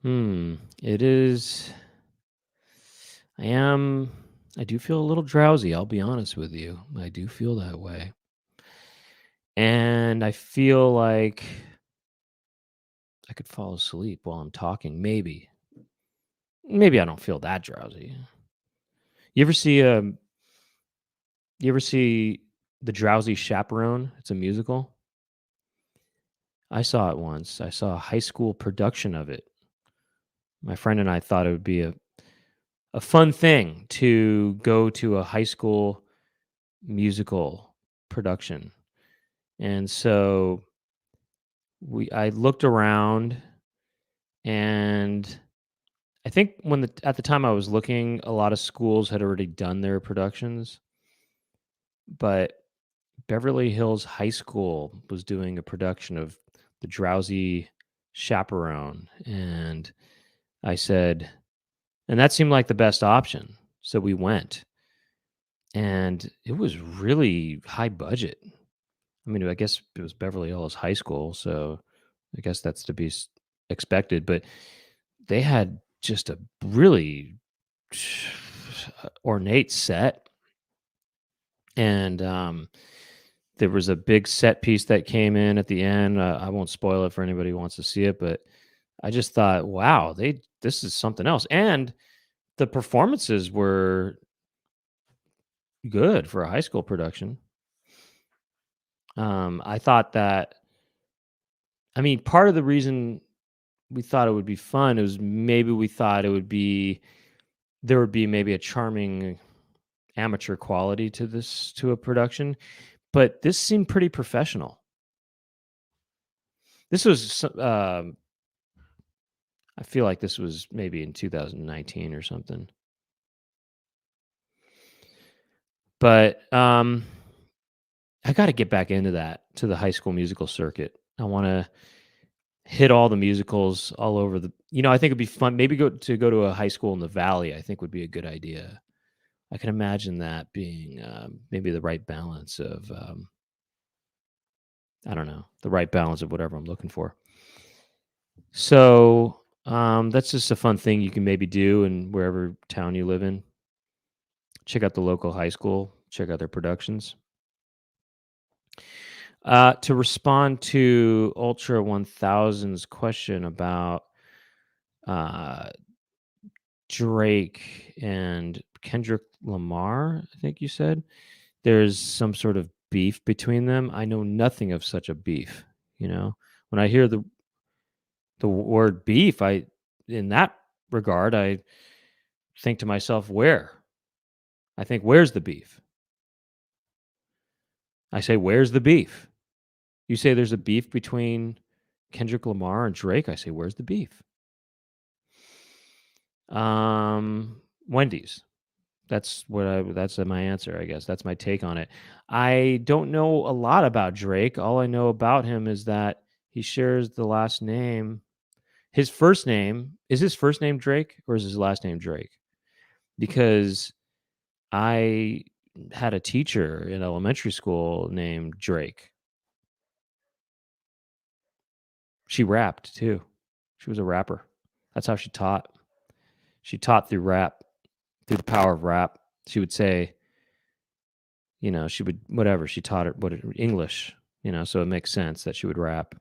It is. I am. I do feel a little drowsy. I'll be honest with you. I do feel that way, and I feel like I could fall asleep while I'm talking. Maybe I don't feel that drowsy. You ever see You ever see The Drowsy Chaperone? It's a musical. I saw it once. I saw a high school production of it. My friend and I thought it would be a fun thing to go to a high school musical production. And so I looked around, and I think at the time I was looking, a lot of schools had already done their productions, but Beverly Hills High School was doing a production of The Drowsy Chaperone, and I said, and that seemed like the best option. So we went, and it was really high budget. I mean, I guess it was Beverly Hills High School, so I guess that's to be expected. But they had just a really ornate set, and there was a big set piece that came in at the end. I won't spoil it for anybody who wants to see it, but I just thought, wow, this is something else, and the performances were good for a high school production. I thought that. I mean, part of the reason we thought it would be fun is maybe we thought there would be maybe a charming amateur quality to a production, but this seemed pretty professional. This was I feel like this was maybe in 2019 or something. But I got to get back into to the high school musical circuit. I want to hit all the musicals all over I think it'd be fun. Maybe go to a high school in the valley. I think would be a good idea. I can imagine that being maybe the right balance of I don't know, the right balance of whatever I'm looking for. So that's just a fun thing you can maybe do in wherever town you live in. Check out the local high school. Check out their productions. To respond to Ultra 1000's question about uh, Drake and Kendrick Lamar, I think you said there's some sort of beef between them. I know nothing of such a beef. When I hear the word beef, in that regard, I think to myself, where's the beef? I say, where's the beef? You say there's a beef between Kendrick Lamar and Drake. I say, where's the beef? Wendy's. That's my answer, I guess. That's my take on it. I don't know a lot about Drake. All I know about him is that he shares the last name. His first name is his first name Drake, or is his last name Drake? Because I had a teacher in elementary school named Drake. She rapped too. She was a rapper. That's how she taught. She taught through rap, through the power of rap. She would say, she would whatever she taught her English, so it makes sense that she would rap,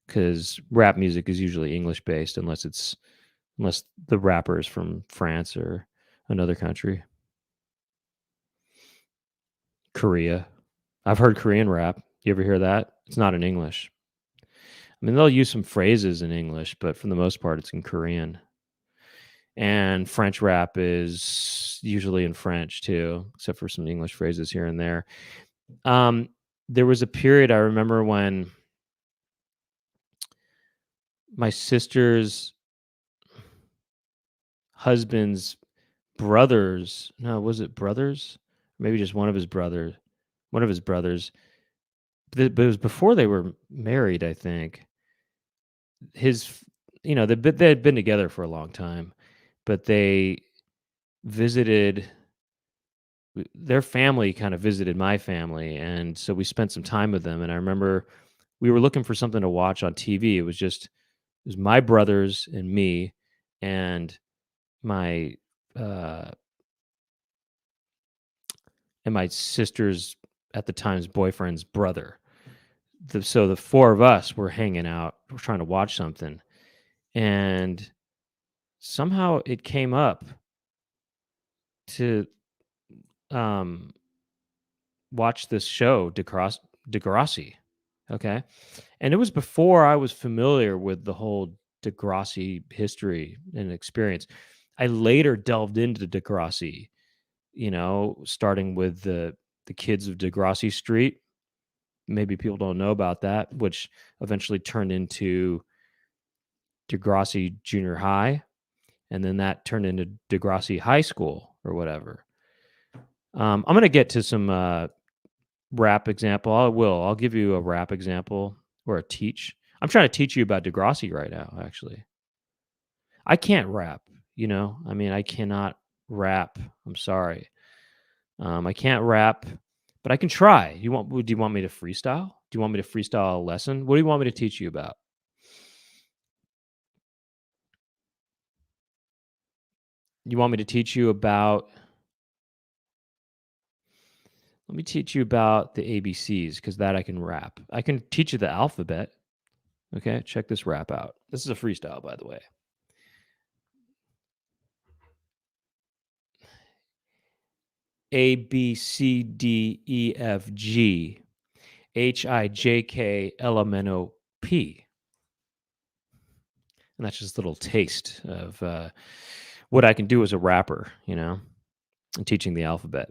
because rap music is usually English based unless the rapper is from France or another country. Korea. I've heard Korean rap. You ever hear that? It's not in English. I mean, they'll use some phrases in English, but for the most part, it's in Korean. And French rap is usually in French too, except for some English phrases here and there. There was a period I remember when my sister's husband's brothers, no, was it brothers? Maybe just one of his brothers, but it was before they were married, I think. His, they had been together for a long time, but they visited their family kind of visited my family, and so we spent some time with them, and I remember we were looking for something to watch on TV. It was just It was my brothers and me and my uh and my sister's at the time's boyfriend's brother. So the four of us were hanging out, we're trying to watch something, and somehow it came up to um watch this show, Degrassi. Okay. And it was before I was familiar with the whole Degrassi history and experience. I later delved into Degrassi, starting with the kids of Degrassi Street. Maybe people don't know about that, which eventually turned into Degrassi Junior High, and then that turned into Degrassi High School or whatever. I'm gonna get to some rap example. I'll give you a rap example or a teach. I'm trying to teach you about Degrassi right now, actually. I can't rap, I mean, I cannot rap. I'm sorry. I can't rap, but I can try. Do you want me to freestyle? Do you want me to freestyle a lesson? What do you want me to teach you about? You want me to teach you about Let me teach you about the ABCs because that I can rap. I can teach you the alphabet. Okay, check this rap out. This is a freestyle, by the way. A, B, C, D, E, F, G, H, I, J, K, L, M, N, O, P. And that's just a little taste of what I can do as a rapper, and teaching the alphabet.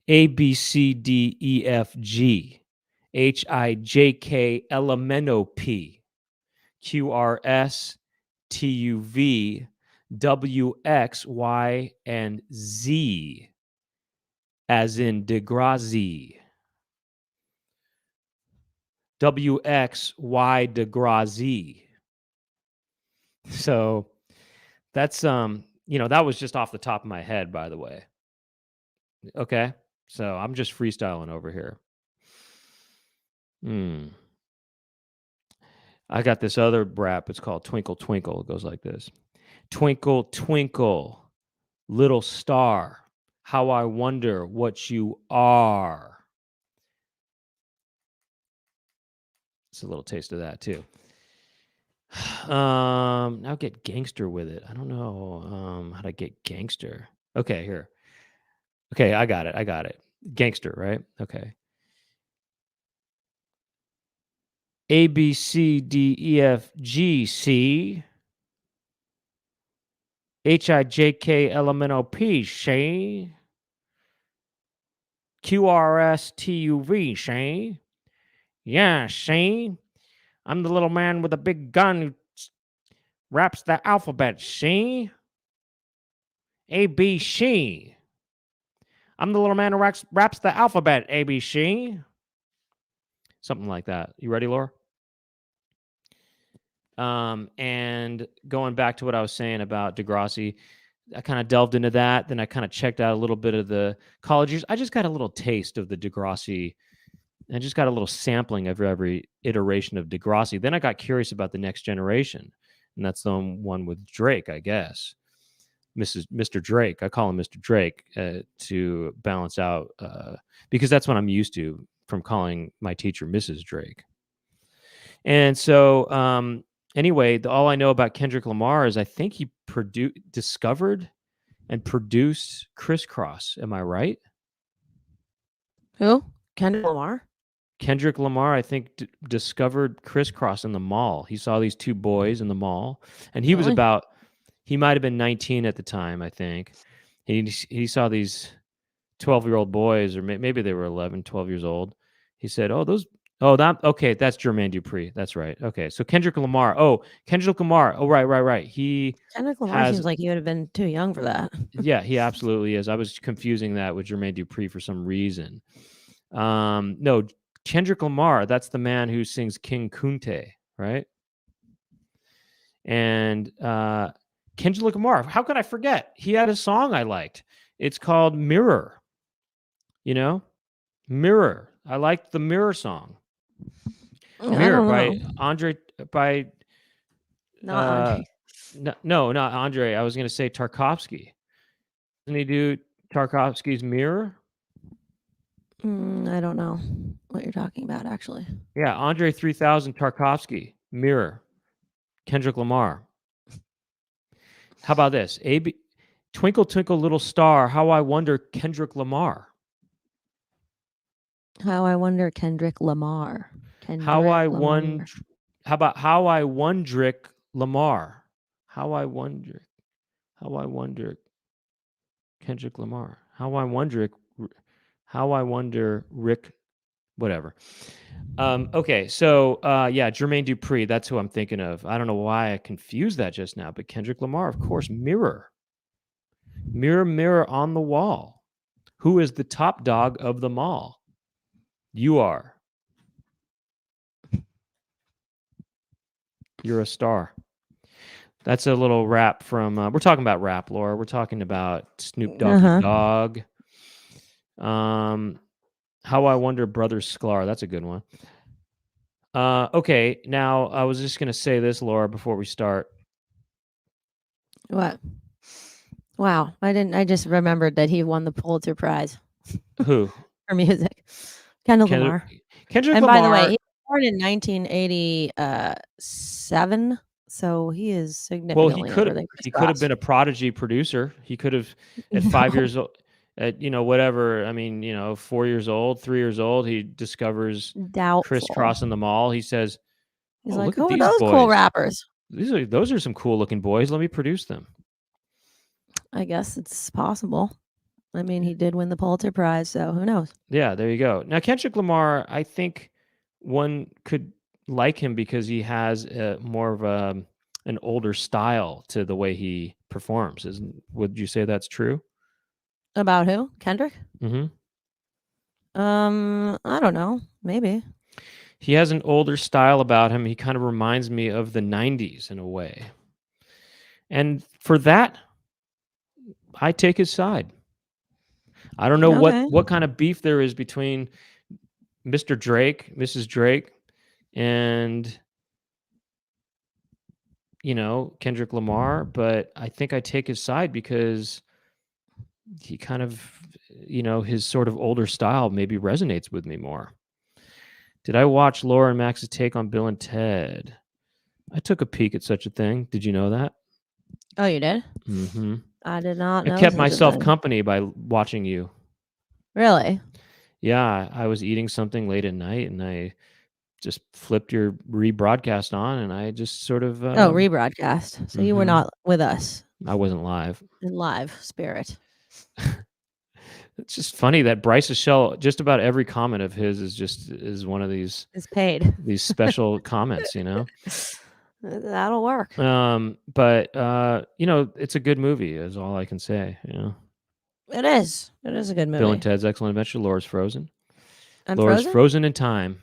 A, B, C, D, E, F, G, H, I, J, K, L, M, N, O, P, Q, R, S, T, U, V, W, X, Y, and Z, as in Degrassi. W, X, Y, Degrassi. So that's that was just off the top of my head, by the way. Okay. So I'm just freestyling over here. I got this other rap. It's called Twinkle Twinkle. It goes like this. Twinkle twinkle, little star, how I wonder what you are. It's a little taste of that too. Now get gangster with it. I don't know how to get gangster. Okay, here. Okay, I got it. Gangster, right? Okay. A, B, C, D, E, F, G, C, H, I, J, K, L, M, N, O, P, C, Q, R, S, T, U, V, C. Yeah, see? I'm the little man with a big gun who raps the alphabet, see? A, B, C. I'm the little man who raps the alphabet, A, B, C. Something like that. You ready, Laura? And going back to what I was saying about Degrassi, I kind of delved into that. Then I kind of checked out a little bit of the college years. I just got a little taste of the Degrassi. I just got a little sampling of every iteration of Degrassi. Then I got curious about the next generation, and that's the one with Drake, I guess. Mr. Drake. I call him Mr. Drake to balance out because that's what I'm used to from calling my teacher Mrs. Drake. And so, anyway, all I know about Kendrick Lamar is I think he discovered and produced Crisscross. Am I right? Who? Kendrick Lamar? Kendrick Lamar, I think, discovered Crisscross in the mall. He saw these two boys in the mall, and he was Really? he might have been 19 at the time, I think. He saw these 12-year-old boys, or maybe they were 11, 12 years old. He said, that's Jermaine Dupri. That's right. Okay, so Kendrick Lamar. Oh, right. Kendrick Lamar Has seems like he would have been too young for that. Yeah, he absolutely is. I was confusing that with Jermaine Dupri for some reason. No, Kendrick Lamar, that's the man who sings King Kunte, right? And Kendrick Lamar, how could I forget? He had a song I liked. It's called Mirror. Mirror. I liked the Mirror song. I Mirror don't know. by Not Andre. No, not Andre. I was gonna say Tarkovsky. Doesn't he do Tarkovsky's Mirror? I don't know what you're talking about, actually. Yeah, Andre 3000 Tarkovsky, Mirror, Kendrick Lamar. How about this? Twinkle Twinkle Little Star, How I Wonder, Kendrick Lamar. How I Wonder, Kendrick Lamar. How I Lamar. How about How I Wondrick Lamar? How I Wonder Kendrick Lamar. How I Wonder Rick, whatever. Okay, so yeah, Jermaine Dupri, that's who I'm thinking of. I don't know why I confused that just now, but Kendrick Lamar, of course, Mirror. Mirror, mirror on the wall. Who is the top dog of them all? You are. You're a star. That's a little rap from. We're talking about rap, Laura. We're talking about Snoop Doggy Dogg. How I Wonder, Brother Sklar. That's a good one. Okay, now I was just gonna say this, Laura, before we start. What? Wow, I just remembered that he won the Pulitzer Prize. Who? For music. Kendrick Lamar. Kendrick and Lamar. By the way, he was born in 1987, so he is significantly older than Chris he could have been a prodigy producer. He could have at 5 years old, at whatever. I mean, 4 years old, 3 years old, he discovers Crisscross in the Mall. He says, he's "Oh, like, look who at are these those boys. cool rappers? Those are some cool looking boys. Let me produce them." I guess it's possible. I mean, he did win the Pulitzer Prize, so who knows? Yeah, there you go. Now, Kendrick Lamar, I think one could like him because he has more of an older style to the way he performs. Would you say that's true? About who? Kendrick? Mm-hmm. I don't know. Maybe. He has an older style about him. He kind of reminds me of the 90s in a way. And for that, I take his side. I don't know what kind of beef there is between Mr. Drake, Mrs. Drake, and Kendrick Lamar, but I think I take his side because he kind of, his sort of older style maybe resonates with me more. Did I watch Laura and Max's take on Bill and Ted? I took a peek at such a thing. Did you know that? Oh, you did? Mm-hmm. I did not know. I kept myself company by watching you. Really? Yeah, I was eating something late at night, and I just flipped your rebroadcast on, and I just sort of... rebroadcast. So you were not with us. I wasn't live. In live spirit. It's just funny that Bryce's Shell, just about every comment of his is one of these... Is paid. These special comments, That'll work. But it's a good movie is all I can say, It is. It is a good movie. Bill and Ted's Excellent Adventure. Laura's frozen. Laura's frozen in time.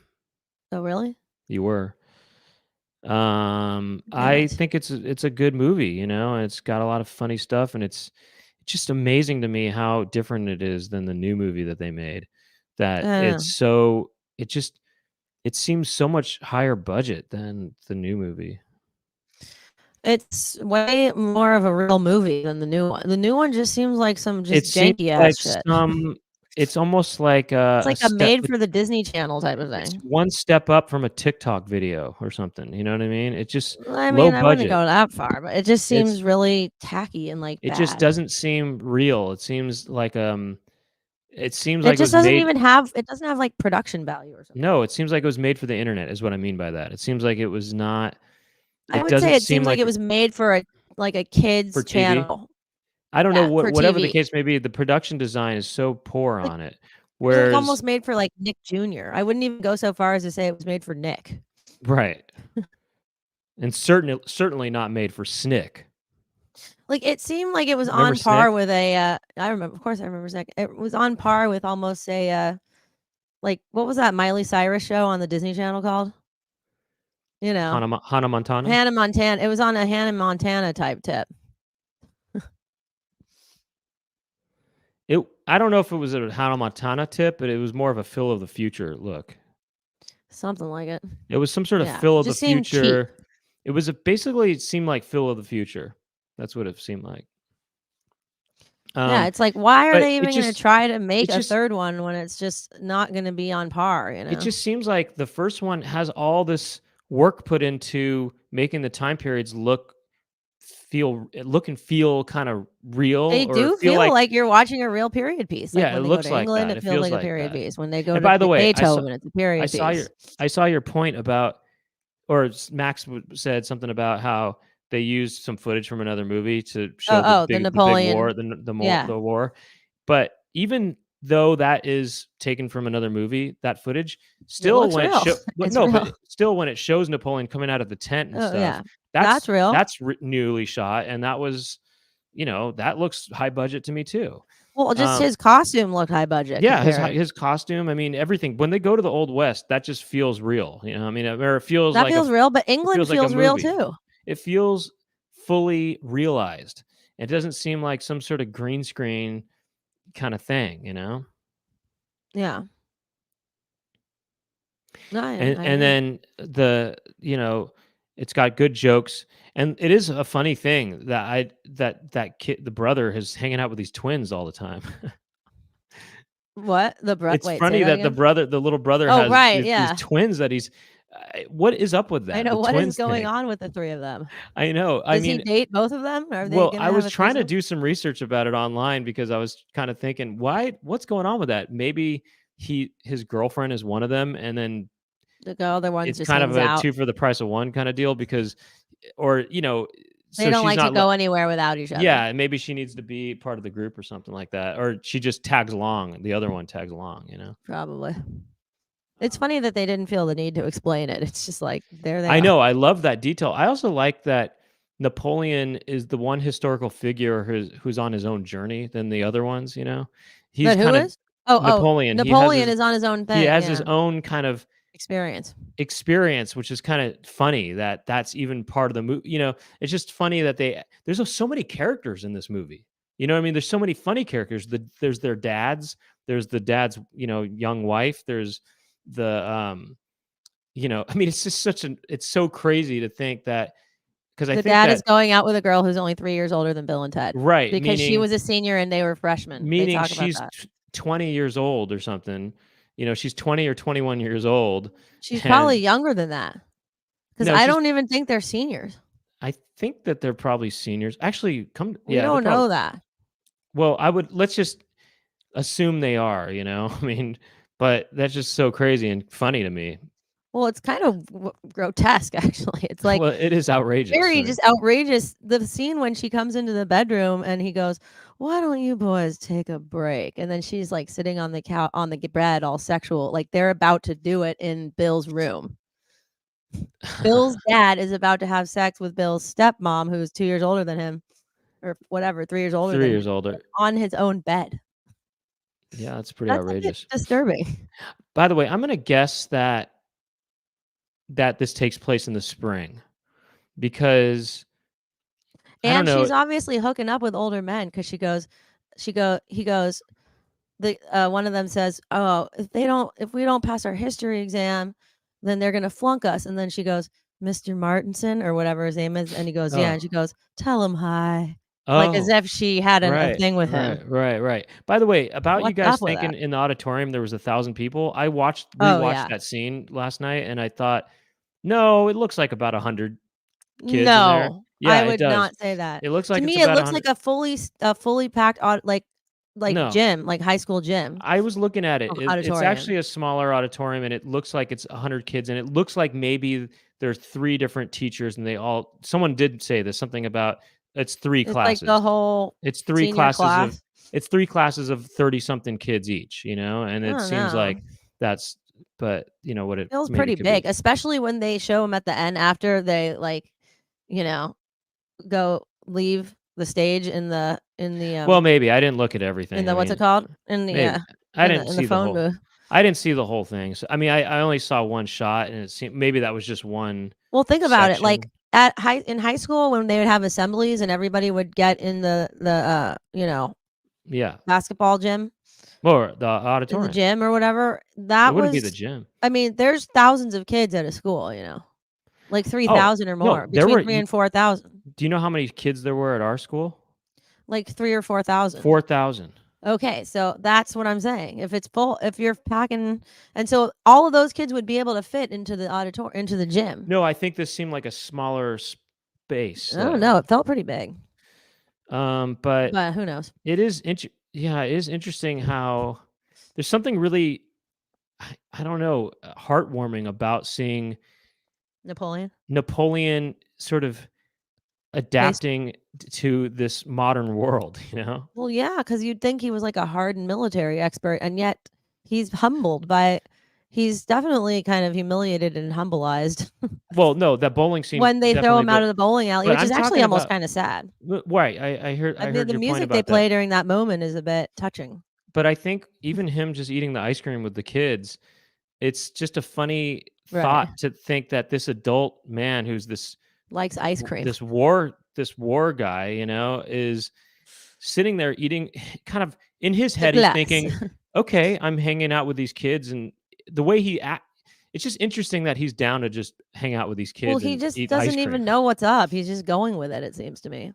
Oh, really? You were. I think it's a good movie, and it's got a lot of funny stuff, and it's just amazing to me how different it is than the new movie that they made. That it seems so much higher budget than the new movie. It's way more of a real movie than the new one. The new one just seems like some janky ass shit. It's almost like it's like a made for the Disney Channel type of thing. It's one step up from a TikTok video or something. You know what I mean? It just I low budget. wouldn't go that far, but it just seems really tacky and like it bad. just doesn't seem real. It seems like it seems it like just it was doesn't made, even have it doesn't have like production value or something. No, it seems like it was made for the internet is what I mean by that. It seems like it was not. I would say it seems like it was made for a kids channel. I don't know whatever the case may be. The production design is so poor on it. Whereas it's almost made for like Nick Jr. I wouldn't even go so far as to say it was made for Nick. Right. And certainly not made for Snick. Like it seemed like it was on par with a I remember, of course I remember Snick. It was on par with almost a like what was that Miley Cyrus show on the Disney Channel called? Hannah Montana. Hannah Montana. It was on a Hannah Montana type tip. I don't know if it was a Hannah Montana tip, but it was more of a Phil of the Future look. Something like it. It was some sort of Phil of the Future. It was basically it seemed like Phil of the future. That's what it seemed like. Yeah, it's like, why are But they even gonna try to make it a just third one when it's just not gonna be on par, you it know? just seems like the first one has all this work put into making the time periods look and feel kind of real They or do feel feel like like you're watching a real period piece. Like, yeah, it when they go looks to like England, that. it It feels feels like a like period that. piece. When they go And to by the B way, Beethoven, it's a I period saw piece. your point about or Max said something about how they used some footage from another movie to show The the big war, Napoleon. Yeah. the war. But even though that is taken from another movie, that footage It still looks when it real. show It's no, but real. still when it shows Napoleon coming out of the tent and Oh, stuff, yeah. That's real. that's newly shot, and that was that looks high budget to me too. Well, just Um, his costume looked high budget yeah, compared. his costume, I mean, everything. When they go to the Old West, that just feels real, I mean, or it feels That like feels real, but it England feels like a feels real movie. too. It feels fully realized. It doesn't seem like some sort of green screen kind of thing, Yeah. No, I And agree. then it's got good jokes, and it is a funny thing that that kid, the brother, is hanging out with these twins all the time. What? It's Wait, say funny that that again? the little brother Oh, has right, these yeah. twins that he's what is up with I that? know, The what is twins going thing. on with the 3 of them? I know. I Does he mean, date both of them? Are they well, gonna I have was a trying to threesome? do some research about it online because I was kind of thinking, what's going on with that? Maybe his girlfriend is one of them, and then The other one it's just kind of hangs a out. 2 for the price of 1 kinda deal because or, They so don't she's like to not li go anywhere without each other. yeah, and maybe she needs to be part of the group or something like that, or she just tags along, the other one tags along. Probably. It's funny that they didn't feel the need to explain it. It's just like, there they I are. know, I love that detail. I also like that Napoleon is the one historical figure who's on his own journey than the other ones. He's That who kind of is? Oh, Napoleon, Napoleon is on his own he thing, has his yeah. own kind of Experience. experience, which is kind of funny that that's even part of the movie. It's just funny that so many characters in this movie. You know what I mean? There's so many funny characters. There's their dads. There's the dad's, young wife. There's the, I mean, it's just it's so crazy to think that because I The think dad is that going out with a girl who's only 3 years older than Bill and Ted, right, because she was a senior and they were freshmen. They meaning talk about she's that. 20 years old or something. She's 20 or 21 years old, She's probably and younger than that, because no, I she's don't even think they're seniors. I think that they're probably seniors. Actually, We yeah, they're don't probably know that. well, let's just assume they are. I mean, but that's just so crazy and funny to me. Well, it's kind of grotesque, actually. It's like Well, it is outrageous. very I mean, just outrageous. The scene when she comes into the bedroom and he goes, "Why don't you boys take a break?" And then she's like sitting on the couch on the bed, all sexual, like they're about to do it in Bill's room. Bill's dad is about to have sex with Bill's stepmom, who's 2 years older than him, or whatever, 3 years older 3 than him, years older. on his own bed. Yeah, that's pretty That's a bit outrageous. disturbing. By the way, I'm gonna guess that this takes place in the spring because I don't And know. she's obviously hooking up with older men, because he goes, one of them says, "Oh, if we don't pass our history exam, then they're gonna flunk us." And then she goes, "Mr. Martinson," or whatever his name is, and he goes, "Yeah," and she Oh, goes, "Tell him hi," like as oh, if she had a right, thing with him. right. By the way, about you What's guys up with that? thinking in the auditorium there was 1,000 people. I Oh, rewatched yeah. that scene last night, and I thought, no, it looks like about 100 kids in there. No, I Yeah, it would does. not say that. It looks To like it's me, it about looks like 100. a fully packed like No, gym, like high school gym, I was looking at it. It's auditorium. actually a smaller auditorium, and it looks like it's 100 kids, and it looks like maybe there's 3 different teachers, and someone did say this, something about it's 3 It's like the classes. whole It's 3 senior classes of class. it's 3 classes of 30 something kids each, and I it don't seems know. like that's but what it Feels maybe pretty could be. big, especially when they show him at the end after they, like, you know, leave the stage Well, maybe I didn't look at everything. in I the what's it mean, called? In the, maybe I didn't in the see the phone whole booth. I didn't see the whole thing. So, I mean, I only saw one shot, and it seemed maybe that was just one Well, think about it, like, section. in high school when they would have assemblies and everybody would get in Yeah. basketball gym, Or the in the auditorium. gym or whatever, It that wouldn't be the was gym. I mean, there's thousands of kids at a school. like Oh, 3,000 or no, more, there between were 3 and 4,000. do you know how many kids there were at our school? Like 3 or 4,000. 4,000. Okay, so that's what I'm saying. If it's full, if you're packing, and so all of those kids would be able to fit into the into the gym. No, I think this seemed like a smaller space, I don't know. though. It felt pretty big, But but who knows? it is yeah, it is interesting how there's something really I don't know, heartwarming about seeing Napoleon Napoleon sort of faced. adapting to this modern world, you know? Well, yeah, because you'd think he was like a hardened military expert, and yet he's humbled by. He's definitely kind of humiliated and humbleized Well, no, that bowling scene when they throw definitely, him out of the bowling alley, but which I'm is actually talking almost about kind of sad. right, I I mean, heard the your point music they about that. play during that moment is a bit touching. But I think even him just eating the ice cream with the kids, it's just a funny Right. thought to think that this adult man who's Likes ice cream. this war guy, you know, is sitting there eating kind of in his The head, he's glass. thinking, "Okay, I'm hanging out with these kids," and the way he act it's just interesting that he's down to just hang out with these Well, kids he and just eat ice doesn't cream. even know what's up. He's just going with it, it seems to me.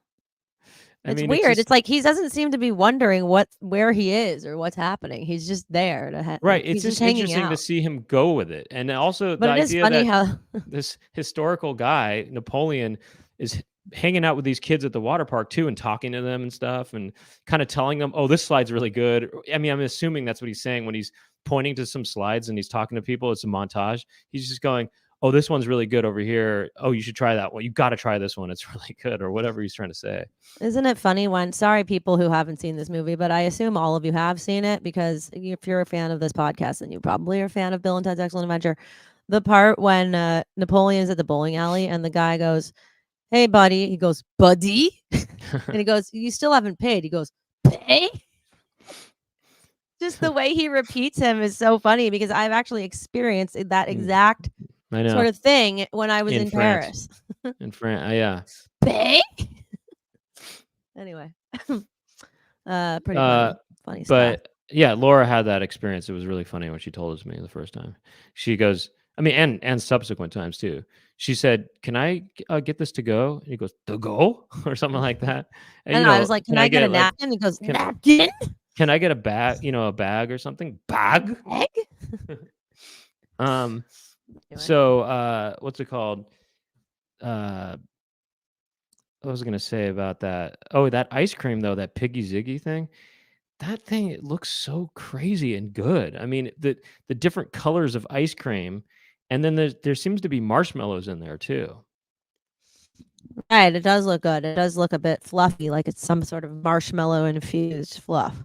I It's mean, it's weird. just It's like he doesn't seem to be wondering where he is or what's happening. He's just there to right, it's he's just just hanging interesting to out. see him go with it, and also the But it is idea funny that how this historical guy, Napoleon, is hanging out with these kids at the water park too and talking to them and stuff and kind of telling them, "Oh, this slide's really good." I mean, I'm assuming that's what he's saying when he's pointing to some slides and he's talking to people. It's a montage. He's just going, "Oh, this one's really good over here. Oh, you should try that one. You got to try this one. It's really good," or whatever he's trying to say. isn't it funny when sorry people who haven't seen this movie, but I assume all of you have seen it because if you're a fan of this podcast, then you probably are a fan of Bill and Ted's Excellent Adventure. The part when Napoleon's at the bowling alley and the guy goes, "Hey, buddy," he goes, "Buddy," and he goes, "You still haven't paid." He goes, "Pay." Just the way he repeats him is so funny because I've actually experienced that Mm, exact I sort know. of thing when I was In in France. Paris. In France. Yeah. Pay? Anyway, pretty Uh, funny stuff. but yeah, Laura had that experience. It was really funny when she told it to me the first time. She goes, I mean, and subsequent times too. She said, "Can I get this to go?" And he goes, "To go," or something like that. And And I was like, can "Can I I get a get like, napkin?" He goes, can "Napkin? can I get a bag? A bag or something? Bag. Egg?" Um. Anyway. So, what's it called? What was I gonna say about that? Oh, that ice cream though, that Piggy Ziggy thing. That thing, it looks so crazy and good. I mean, the different colors of ice cream, and then there seems to be marshmallows in there too. Right, it does look good. It does look a bit fluffy, like it's some sort of marshmallow infused fluff.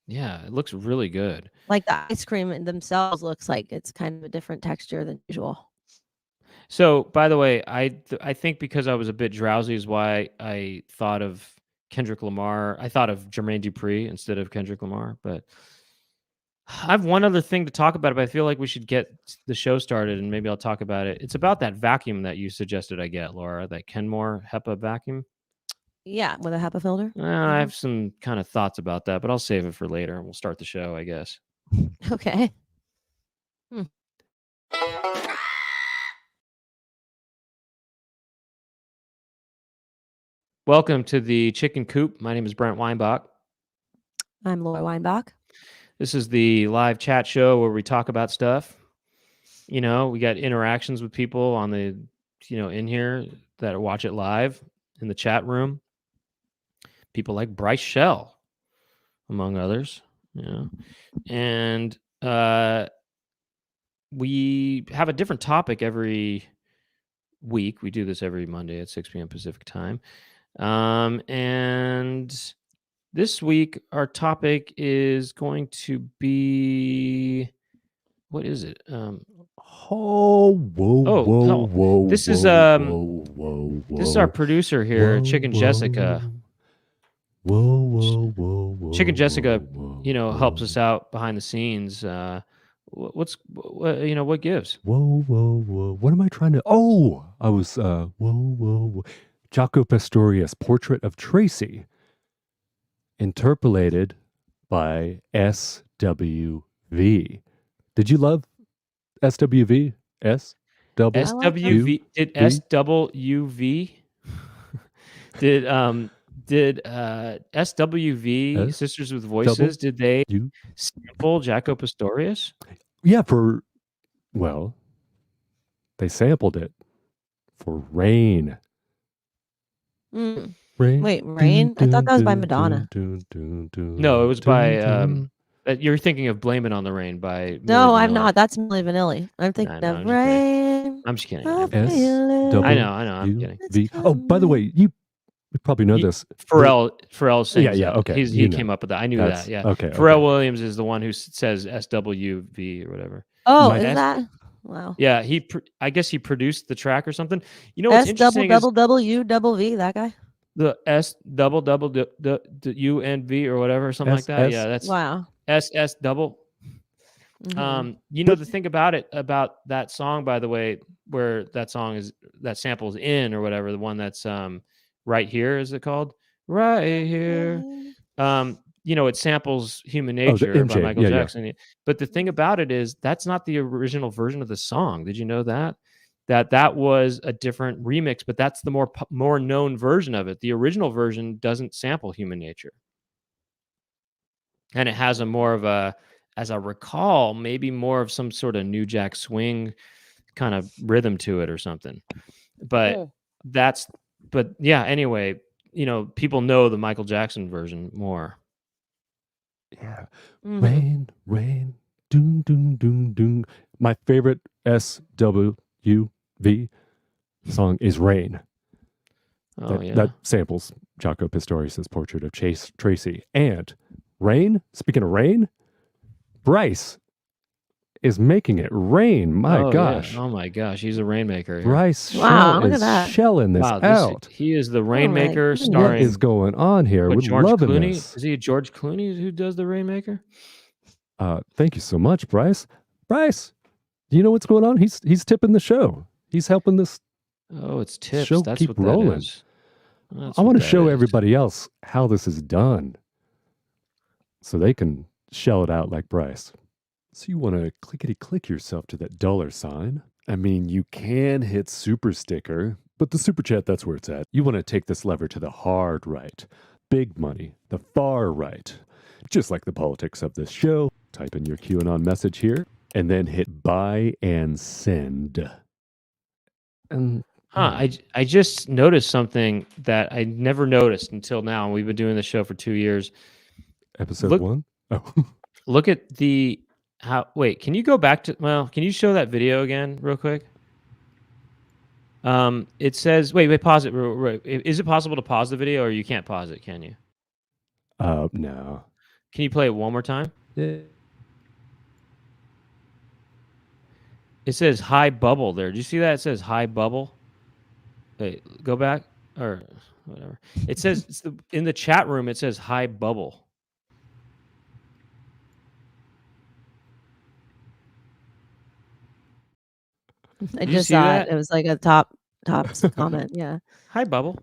Yeah, it looks really good. Like the ice cream in themselves looks like it's kind of a different texture than usual. So, by the way, I think because I was a bit drowsy is why I thought of Kendrick Lamar. I thought of Jermaine Dupri instead of Kendrick Lamar, but I have one other thing to talk about, but I feel like we should get the show started and maybe I'll talk about it. It's about that vacuum that you suggested I get, Laura, that Kenmore HEPA vacuum. Yeah, with a HEPA filter. I have some kind of thoughts about that, but I'll save it for later. We'll start the show, I guess. Okay. Hmm. Welcome to the Chicken Coop. My name is Brent Weinbach. I'm Laura Weinbach. This is the live chat show where we talk about stuff. We got interactions with people on the, in here that watch it live in the chat room. People like Bryce Shell, among others. And we have a different topic every week. We do this every Monday at 6 p.m. Pacific time. And this week, our topic is going to be, what is it? Oh, whoa, Oh, whoa, no. whoa, This is whoa, whoa, whoa, whoa. This is our producer here, whoa, Chicken whoa, Jessica. Whoa, whoa, whoa, whoa. Chicken Jessica, whoa, helps us out behind the scenes. What gives? Whoa, whoa, whoa. What am I trying to? Oh, I was, whoa, whoa, whoa. Jaco Pastorius' Portrait of Tracy, interpolated by SWV. Did you love SWV? S? double SWV did V? SWV did SWV S Sisters with double Voices, did they U? sample Jaco Pastorius? Yeah, well, they sampled it for Rain. Mm. Rain. Wait, Rain? I thought that was by Madonna. No, it was by you're thinking of Blame It on the Rain by Milli No, I'm Vanilli. not. That's Milli Vanilli. I'm thinking no, of I'm just kidding. Rain. I'm just kidding. I I'm kidding. feel it. I know, I'm kidding. V. Oh, by the way, you probably know this. Pharrell sings yeah, it. okay, He came up with that. I knew that. Yeah. Okay. Pharrell Williams is the one who says SWV or whatever. Oh, My- is that? Wow. Yeah, I guess he produced the track or something. You know what's S interesting double is double U double V, that guy? the S double the U and V or whatever, something like that. Yeah, that's Wow. SS double. Mhm. You know, the thing about that song, by the way, where that sample is in or whatever, the one that's Right Here, is it called? Right Here. You know, it samples Human Nature by MJ. Michael Yeah. Jackson. But the thing about it is that's not the original version of the song. Did you know that? That was a different remix, but that's the more known version of it. The original version doesn't sample Human Nature. And it has a more of a, as I recall, maybe more of some sort of New Jack Swing kind of rhythm to it or something. But but yeah, anyway, you know, people know the Michael Jackson version more. Yeah. Mhm. Rain, doom, doom, doom, doom. My favorite SWV song is Rain. Oh, yeah. That samples Jaco Pastorius' Portrait of Tracy. And Rain, speaking of rain, Bryce is making it rain. My gosh. Yeah. Oh my gosh, he's a rainmaker. Bryce Wow, look at is that. shelling this out. He is the rainmaker goodness. starring. What is going on here? We're George loving Clooney? this. Is he George Clooney who does the rainmaker? Thank you so much, Bryce. Bryce, do you know what's going on? He's tipping the show. He's helping this Oh, it's tips. show That's keep what that rolling. is. I want to show everybody else how this is done so they can shell it out like Bryce. So you want to clickety-click yourself to that $sign? I mean, you can hit super sticker, but the super chat, that's where it's at. You want to take this lever to the hard right. Big money, the far right. Just like the politics of this show, type in your QAnon message here and then hit buy and send. And I just noticed something that I never noticed until now. We've been doing the show for 2 years. Episode 1? Oh. Look at wait, can you go back to, can you show that video again real quick? It says, wait, pause it. Is it possible to pause the video or you can't pause it, can you? No. Can you play it one more time? Yeah. It says high bubble there. Do you see that? It says high bubble. Wait, go back or whatever. It says in the chat room. It says high bubble. I just saw it. It was like a top comment. Yeah. Hi bubble.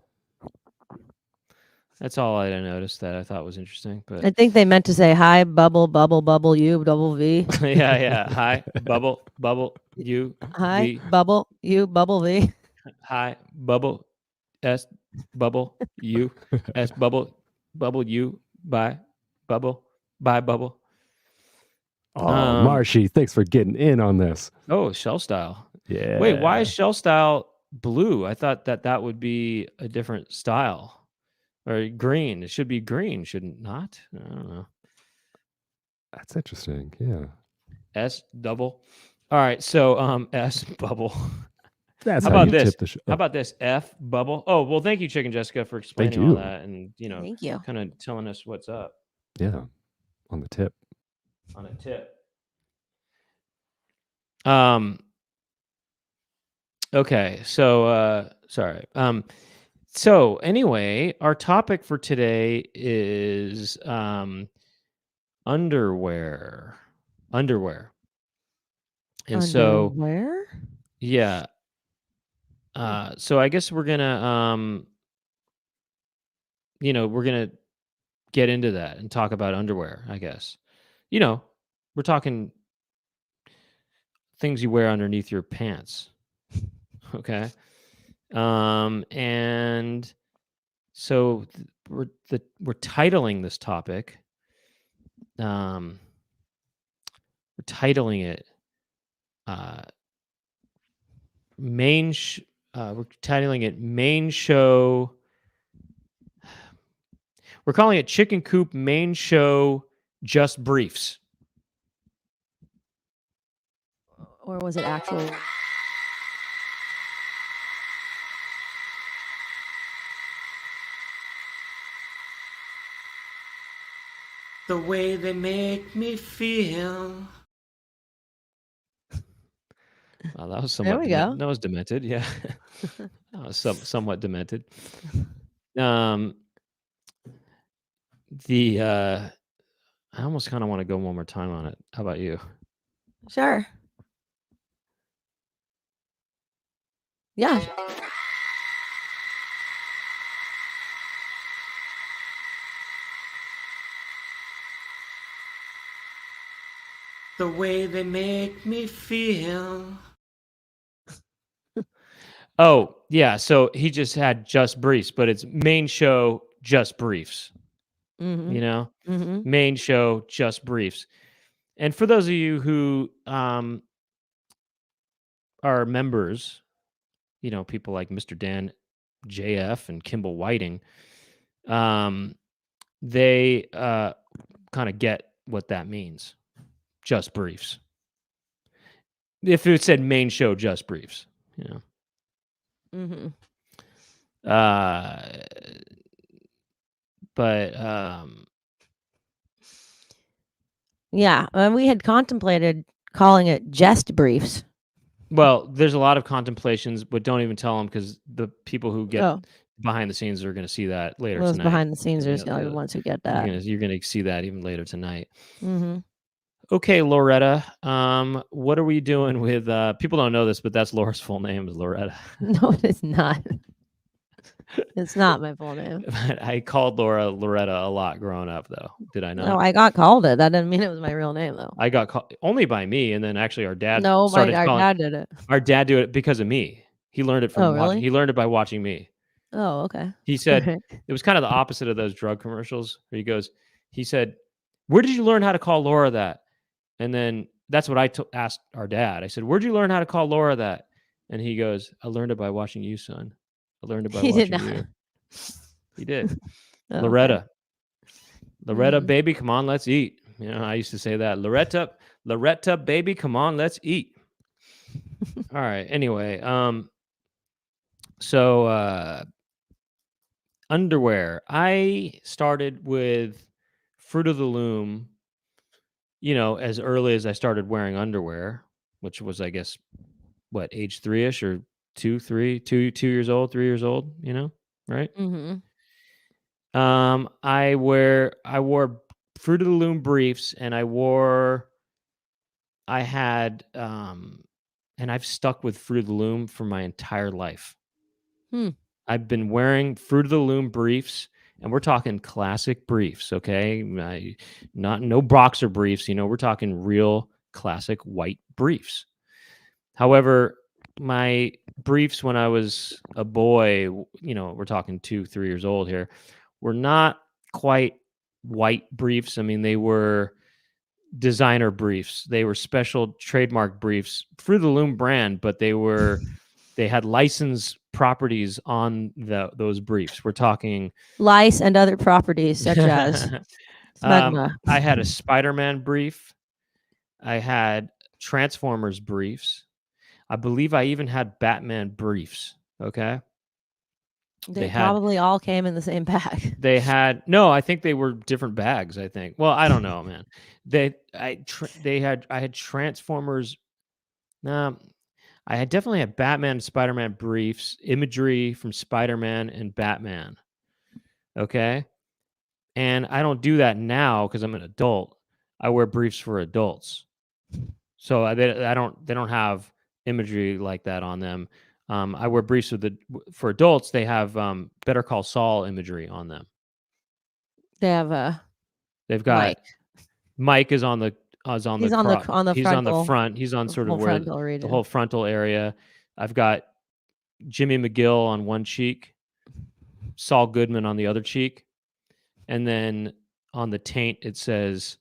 That's all I noticed that I thought was interesting. But I think they meant to say hi bubble bubble bubble U double V. yeah. Hi bubble U. Hi V. bubble U bubble V. Hi bubble S bubble U S bubble U by bubble. Oh, Marshy, thanks for getting in on this. Oh, shell style. Yeah. Wait, why is shell style blue? I thought that would be a different style. Or green. It should be green, shouldn't not? I don't know. That's interesting. Yeah. S double. All right, so S bubble. That's how how about you this? tip the show. How about this? F bubble. Oh, well, thank you, Chicken Jessica, for explaining all that and Thank you. kind of telling us what's up. Yeah. On the tip. On a tip. Okay, so sorry. So anyway, our topic for today is underwear. And so Underwear? yeah. So I guess we're gonna we're gonna get into that and talk about underwear, I guess. We're talking things you wear underneath your pants. Okay. And so we're titling this topic. We're titling it we're titling it main show. We're calling it Chicken Coop main show just briefs. Or was it actual? The way they make me feel. Well, that was somewhat. There we go. That was demented. Yeah, that was somewhat demented. I almost kind of want to go one more time on it. How about you? Sure. Yeah. The way they make me feel. Oh, yeah. So he just had just briefs, but it's main show just briefs. Mm-hmm. You know, Mm-hmm. main show just briefs. And for those of you who are members, you know, people like Mr. Dan JF and Kimball Whiting, they kind of get what that means. Just briefs. If it said main show just briefs, you know. Mm-hmm. But yeah, we had contemplated calling it jest briefs. well, there's a lot of contemplations, but don't even tell them because the people who get behind the scenes are going to see that later Those tonight. behind the scenes are the ones who get that. You're gonna see that even later tonight. Mm-hmm. Okay, Loretta. What are we doing with? People don't know this, but that's Laura's full name is Loretta. No, it is not. It's not my full name. I called Laura Loretta a lot growing up, though. Did I not? No, I got called it. That didn't mean it was my real name, though. I got called only by me, and then actually our dad. No, our dad did it. Our dad did it because of me. He learned it from. Oh, really? He learned it by watching me. Oh, okay. He said it was kind of the opposite of those drug commercials where he said, "Where did you learn how to call Laura that?" And then that's what I asked our dad. I said, "Where'd you learn how to call Laura that?" And he goes, "I learned it by watching you, son. I learned it by watching you." He did. Oh, Loretta. okay. Loretta, baby, come on, let's eat. You know, I used to say that. Loretta, baby, come on, let's eat. All right. Anyway, so underwear. I started with Fruit of the Loom, you know, as early as I started wearing underwear, which was, I guess, what, age 3-ish or 2 years old, 3 years old, you know, right? Mm-hmm. I wore Fruit of the Loom briefs, and and I've stuck with Fruit of the Loom for my entire life. I've been wearing Fruit of the Loom briefs, and we're talking classic briefs, okay? No boxer briefs, you know, we're talking real classic white briefs. However, my briefs when I was a boy, you know, we're talking 2, 3 years old here, were not quite white briefs. I mean, they were designer briefs. They were special trademark briefs, Fruit of the Loom brand, but they had license properties on those briefs. We're talking lice and other properties such as smegma. I had a Spider-Man brief. I had Transformers briefs. I believe I even had Batman briefs. Okay. They probably all came in the same bag. I think they were different bags, I think. Well, I don't know, man. I had Transformers. I definitely had Batman and Spider-Man briefs, imagery from Spider-Man and Batman. Okay. And I don't do that now because I'm an adult. I wear briefs for adults. So they don't have imagery like that on them. I wear briefs for adults. They have Better Call Saul imagery on them. They've got Mike is on the he's on the front. He's on sort of where the whole frontal area. I've got Jimmy McGill on one cheek, Saul Goodman on the other cheek, and then on the taint it says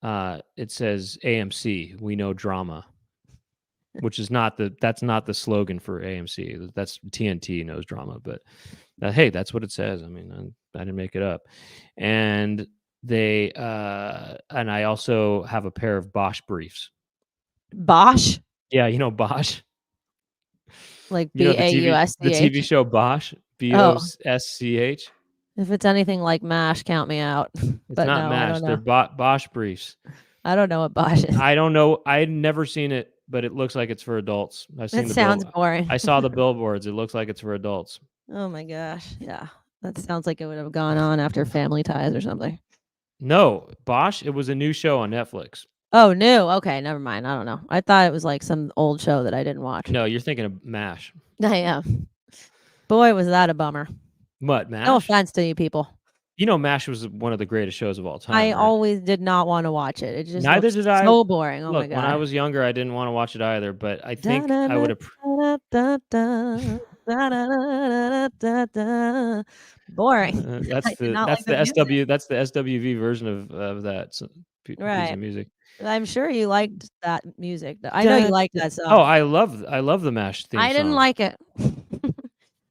AMC, we know drama, which is that's not the slogan for AMC. That's TNT knows drama, but hey, that's what it says. I mean, I didn't make it up. And they and I also have a pair of Bosch briefs. Bosch, Yeah, you know Bosch. like You know the TV BAUSCH. show Bosch, Oh, BOSCH. if it's anything like MASH, count me out. It's But not no, I MASH. don't They're know. Bosch briefs. I don't know what Bosch is. I don't know. I'd never seen it, but it looks like it's for adults. I've seen That the sounds bill. boring. I saw the billboards. It looks like it's for adults. Oh my gosh. Yeah. That sounds like it would have gone on after Family Ties or something. No, Bosch. It was a new show on Netflix. Oh, new. Okay, never mind. I don't know. I thought it was like some old show that I didn't watch. No, you're thinking of MASH. I am. Boy, was that a bummer. What, MASH? No offense to you people. You know, MASH was one of the greatest shows of all time. I right? always did not want to watch it. It just Neither looks did I. so boring. Oh my Look, god. when I was younger, I didn't want to watch it either. But I think I would have. Boring. That's I did not that's like the the music. SW. That's the SWV version of that piece Right. of music. I'm sure you liked that music. I know you liked that song. Oh, I love the MASH theme I didn't song. like it.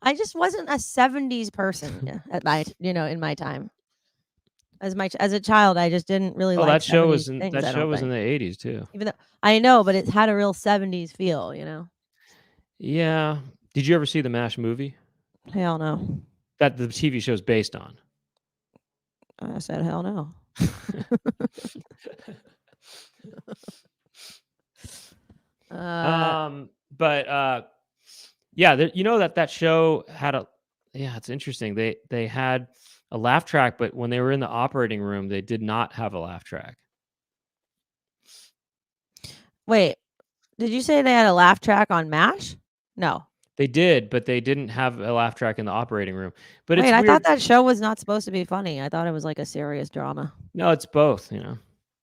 I just wasn't a 70s person at my, in my time. As a child, I just didn't really like that show 70s was in things, that I show don't was in think. the 80s too. Even though I know, but it had a real 70s feel, Yeah. Did you ever see the MASH movie Hell no. that the TV show is based on? I said hell no. Yeah, you know that show had it's interesting. They had a laugh track, but when they were in the operating room, they did not have a laugh track. Wait, did you say they had a laugh track on MASH? No. They did, but they didn't have a laugh track in the operating room. But Wait, it's I weird. thought that show was not supposed to be funny. I thought it was like a serious drama. No, it's both,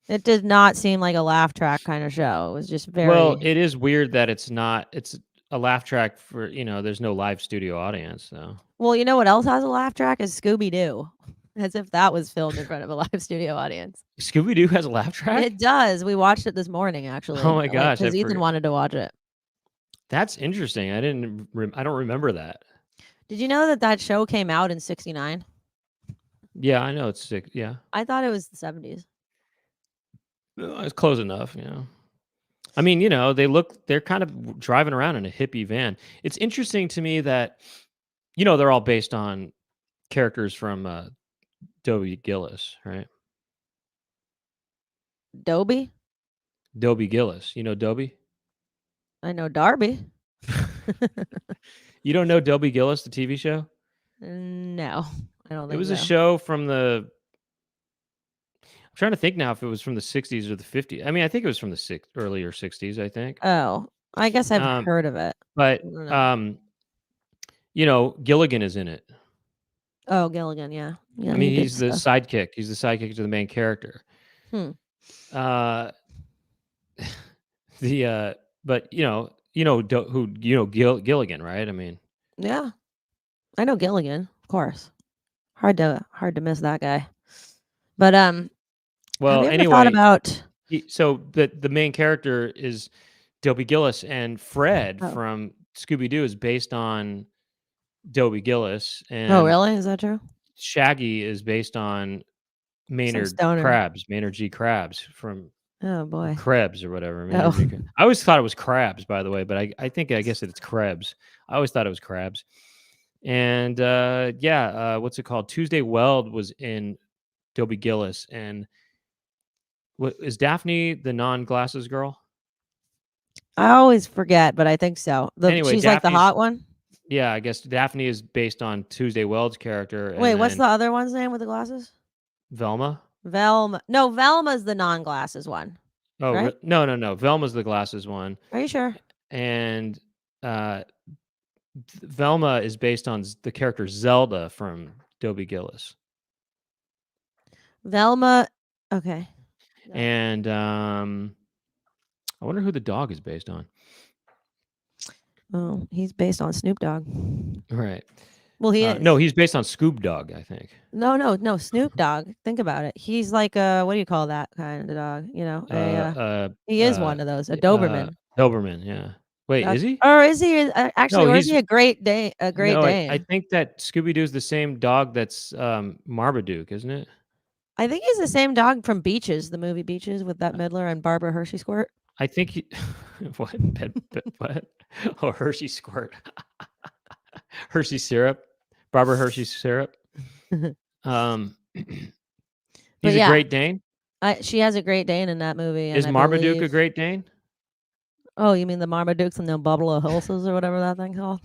It did not seem like a laugh track kind of show. It was just very Well, it is weird that it's a laugh track for, there's no live studio audience, so. Well, you know what else has a laugh track is Scooby-Doo. As if that was filmed in front of a live studio audience. Scooby-Doo has a laugh track? It does. We watched it this morning, actually. Oh my gosh, because Ethan wanted to watch it. That's interesting. I don't remember that. Did you know that show came out in 69? Yeah, I know it's sick. Yeah. I thought it was the 70s. It's close enough, I mean, they're kind of driving around in a hippie van. It's interesting to me that, they're all based on characters from Dobie Gillis, right? Dobie? Dobie Gillis. You know Dobie? I know Darby. You don't know Dobie Gillis, the TV show? No, I don't think It was so. a show from I'm trying to think now if it was from the 60s or the 50s. I mean, I think it was from the earlier 60s, I think. Oh, I guess I've heard of it. But, Gilligan is in it. Oh, Gilligan, yeah. I mean, he's the sidekick. He's the sidekick to the main character. But Gilligan, right? I mean, yeah, I know Gilligan, of course. Hard to miss that guy. But well, have you ever anyway, thought about so the main character is Dobie Gillis, and Fred from Scooby-Doo is based on Dobie Gillis. And oh, really? Is that true? Shaggy is based on Maynard G. Krabs from Krebs or whatever. I always thought it was Krabs, by the way, but I guess it's Krebs. I always thought it was Krabs. And what's it called? Tuesday Weld was in Dobie Gillis. And is Daphne the non-glasses girl? I always forget, but I think so. Anyway, she's like the hot one? Yeah, I guess Daphne is based on Tuesday Weld's character. Wait, what's the other one's name with the glasses? Velma? Velma. No, Velma's the non-glasses one. Oh, right? No. Velma's the glasses one. Are you sure? And Velma is based on the character Zelda from Dobie Gillis. Velma. Okay. And I wonder who the dog is based on. Oh, he's based on Snoop Dogg. Right. Well, he is. No, he's based on Scoob Dog, I think. No, Snoop Dogg. Think about it. He's like a, what do you call that kind of dog? You know, he is one of those, a Doberman. Doberman, yeah. Wait, is he? Or is he actually? No, Or is he a Great Dane? A Great No, I Dane. think that Scooby Doo's the same dog that's Marmaduke, isn't it? I think he's the same dog from Beaches, the movie Beaches, with that Midler and Barbara Hershey Squirt. I think he. What? What? Oh, Hershey Squirt. Hershey syrup. Barbara Hershey syrup. He's a yeah. Great Dane. She has a Great Dane in that movie. And Is Marmaduke a Great Dane? Oh, you mean the Marmadukes and the Bubble of Horses or whatever that thing called?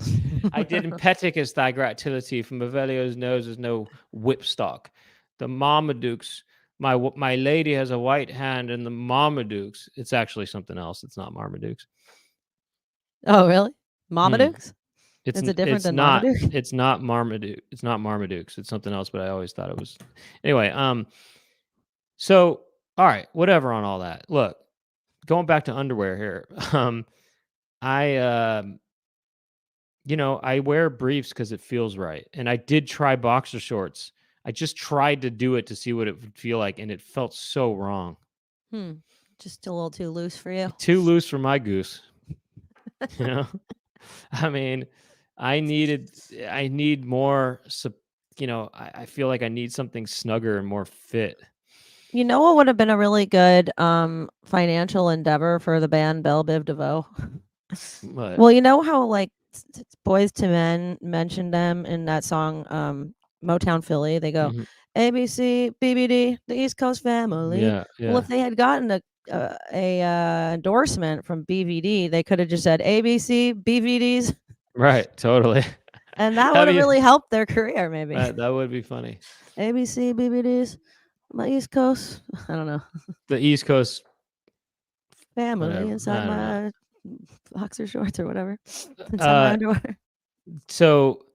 I did impeticus thy gratility, from Avelio's nose is no whipstock. The Marmadukes, my lady has a white hand, and the Marmadukes, it's actually something else. It's not Marmadukes. Oh, really? Marmadukes? It's different than Marmaduke? It's not Marmaduke. It's not Marmadukes. It's something else, but I always thought it was. Anyway, so all right, whatever on all that. Look, going back to underwear here. I wear briefs because it feels right. And I did try boxer shorts. I just tried to do it to see what it would feel like, and it felt so wrong. Just a little too loose for you. Too loose for my goose. You know? I mean, I need more, I feel like I need something snugger and more fit. You know what would have been a really good financial endeavor for the band Belle Biv DeVoe? What? Well, you know how like Boys to Men mentioned them in that song Motown Philly? They go ABC, BBD, the East Coast Family. Yeah, yeah. Well, if they had gotten a endorsement from BVD, they could have just said ABC, BVDs. Right, totally. And that would have really helped their career, maybe. That would be funny. ABC, BBDs, my East Coast. I don't know. The East Coast family whatever. inside my boxer shorts or whatever. Inside my underwear. So,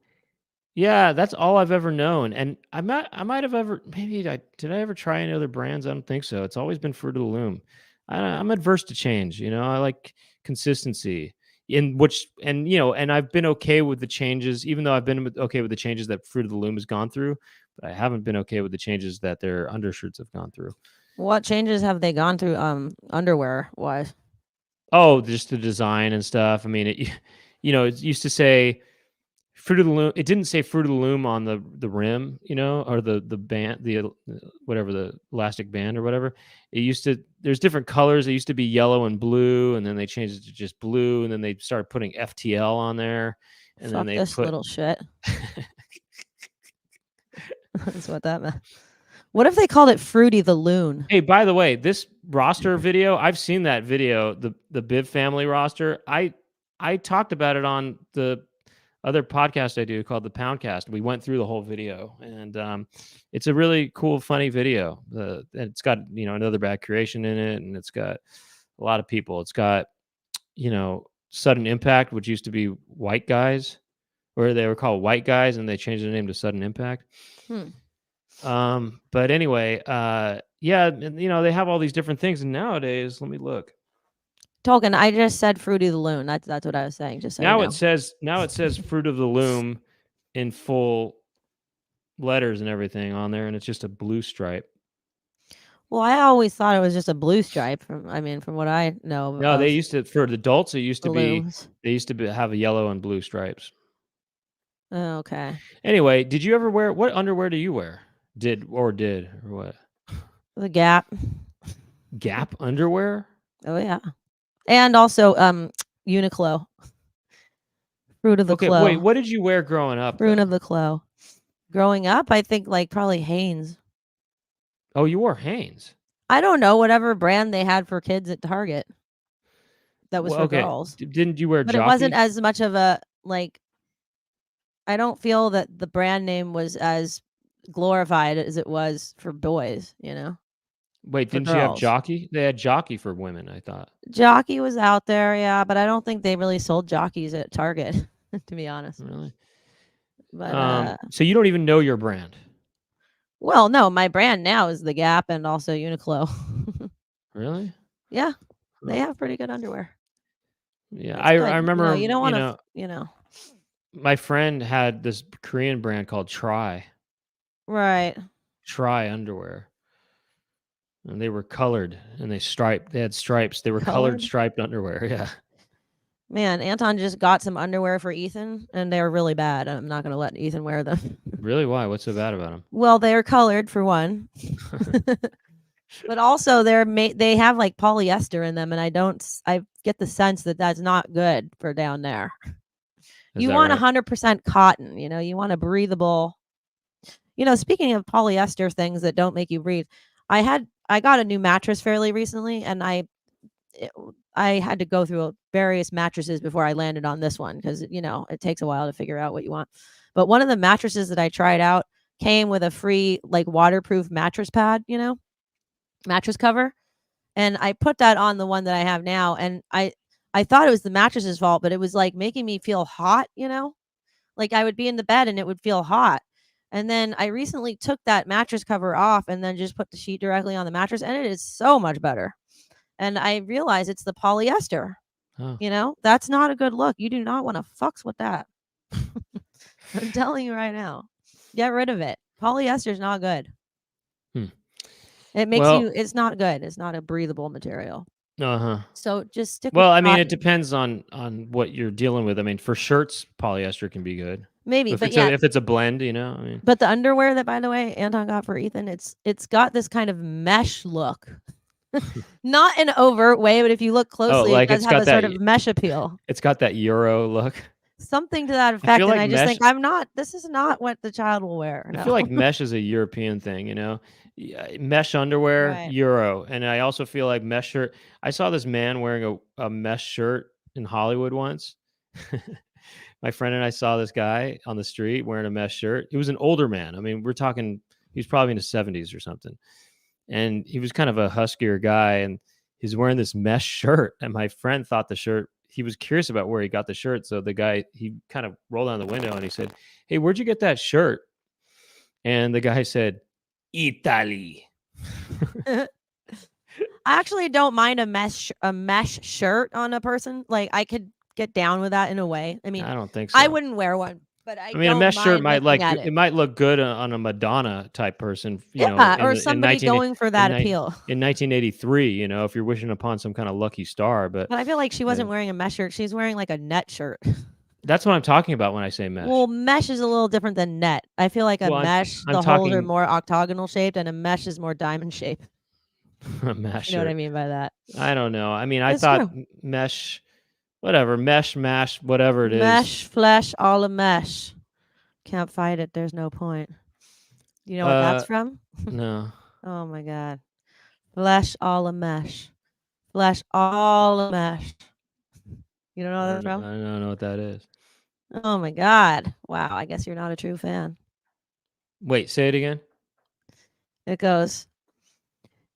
yeah, that's all I've ever known. And I might have ever, did I ever try any other brands? I don't think so. It's always been Fruit of the Loom. I'm adverse to change. I like consistency. And I've been okay with the changes, even though I've been okay with the changes that Fruit of the Loom has gone through, but I haven't been okay with the changes that their undershirts have gone through. What changes have they gone through underwear wise? Oh, just the design and stuff. I mean, it used to say Fruit of the Loom. It didn't say Fruit of the Loom on the rim, or the band, whatever, the elastic band or whatever. It used to. There's different colors. It used to be yellow and blue, and then they changed it to just blue, and then they started putting FTL on there, and Fuck then they this put little shit. That's what that meant. What if they called it Fruity the Loon? Hey, by the way, this roster video, I've seen that video, the Biv family roster. I talked about it on the other podcast I do called the Poundcast. We went through the whole video, and it's a really cool, funny video. It's got another bad creation in it, and it's got a lot of people. It's got Sudden Impact, which used to be White Guys, or they were called White Guys, and they changed their name to Sudden Impact. But anyway, yeah, they have all these different things, and nowadays, let me look. Tolkien, I just said Fruity the Loon. That's what I was saying. Just so now you know. it says Fruit of the Loom in full letters and everything on there, and it's just a blue stripe. Well, I always thought it was just a blue stripe. From what I know. No, they used to, for the adults. It used to balloons. They used to have a yellow and blue stripes. Oh, okay. Anyway, did you ever wear, what underwear do you wear? Did or what? The Gap. Gap underwear? Oh yeah. And also Uniqlo. Fruit of the Clo. Wait, what did you wear growing up? Fruit of the Clo. Growing up, I think like probably Hanes. Oh, you wore Hanes? I don't know, whatever brand they had for kids at Target. That was for girls. Didn't you wear But Jockey? It wasn't as much of a, like, I don't feel that the brand name was as glorified as it was for boys, Wait, didn't you have Jockey? They had Jockey for women, I thought. Jockey was out there, yeah, but I don't think they really sold Jockeys at Target, to be honest. Really? But so you don't even know your brand? Well, no, my brand now is the Gap and also Uniqlo. Really? Yeah, they have pretty good underwear. Yeah, That's I good. You remember, don't want to, my friend had this Korean brand called Try right. underwear, and they were colored and they had stripes. They were colored Colored? striped underwear. Yeah. Man, Anton just got some underwear for Ethan, and they're really bad. I'm not going to let Ethan wear them. Really? Why? What's so bad about them? Well, they're colored for one, but also they have like polyester in them, and I get the sense that that's not good for down there. You want 100% cotton, you want a breathable. Speaking of polyester things that don't make you breathe, I got a new mattress fairly recently, and I had to go through various mattresses before I landed on this one because it takes a while to figure out what you want. But one of the mattresses that I tried out came with a free like waterproof mattress pad, mattress cover, and I put that on the one that I have now, and I thought it was the mattress's fault, but it was like making me feel hot, like I would be in the bed and it would feel hot. And then I recently took that mattress cover off and then just put the sheet directly on the mattress, and it is so much better. And I realize it's the polyester. Oh. That's not a good look. You do not want to fucks with that. I'm telling you right now. Get rid of it. Polyester is not good. It makes it's not good. It's not a breathable material. Uh-huh. So just stick Well, with I mean, cotton. it depends on what you're dealing with. I mean, for shirts, polyester can be good. Maybe, if but if it's a blend, I mean. But the underwear that, by the way, Anton got for Ethan, it's got this kind of mesh look. Not in an overt way, but if you look closely, like it does it's have got a that sort of mesh appeal. It's got that Euro look. Something to that effect, feel and like I just mesh- think this is not what the child will wear. I feel like mesh is a European thing, mesh underwear, Right. Euro. And I also feel like mesh shirt. I saw this man wearing a mesh shirt in Hollywood once. My friend and I saw this guy on the street wearing a mesh shirt. He was an older man. I mean, we're talking, he was probably in his 70s or something. And he was kind of a huskier guy, and he's wearing this mesh shirt. And my friend thought he was curious about where he got the shirt. So the guy, he kind of rolled down the window and he said, "Hey, where'd you get that shirt?" And the guy said, "Italy." I actually don't mind a mesh shirt on a person. Like I could get down with that in a way. I mean, I don't think so. I wouldn't wear one, but I mean, a don't mesh shirt mind might looking at it. it might look good on a Madonna type person, or somebody going for that appeal. In 1983, if you're wishing upon some kind of lucky star, but I feel like she wasn't wearing a mesh shirt. She's wearing like a net shirt. That's what I'm talking about when I say mesh. Well, mesh is a little different than net. I feel like mesh, the holes are more octagonal shaped, and a mesh is more diamond shaped. A mesh. You know what I mean by that? I don't know. I mean, I thought mesh, whatever, mesh, mash, whatever it is. Mesh, flesh, all a mesh. Can't fight it. There's no point. You know what that's from? No. Oh my God. Flesh, all a mesh. Flesh, all a mesh. You don't know what that's from? I don't know what that is. Oh my God. Wow. I guess you're not a true fan. Wait, say it again. It goes,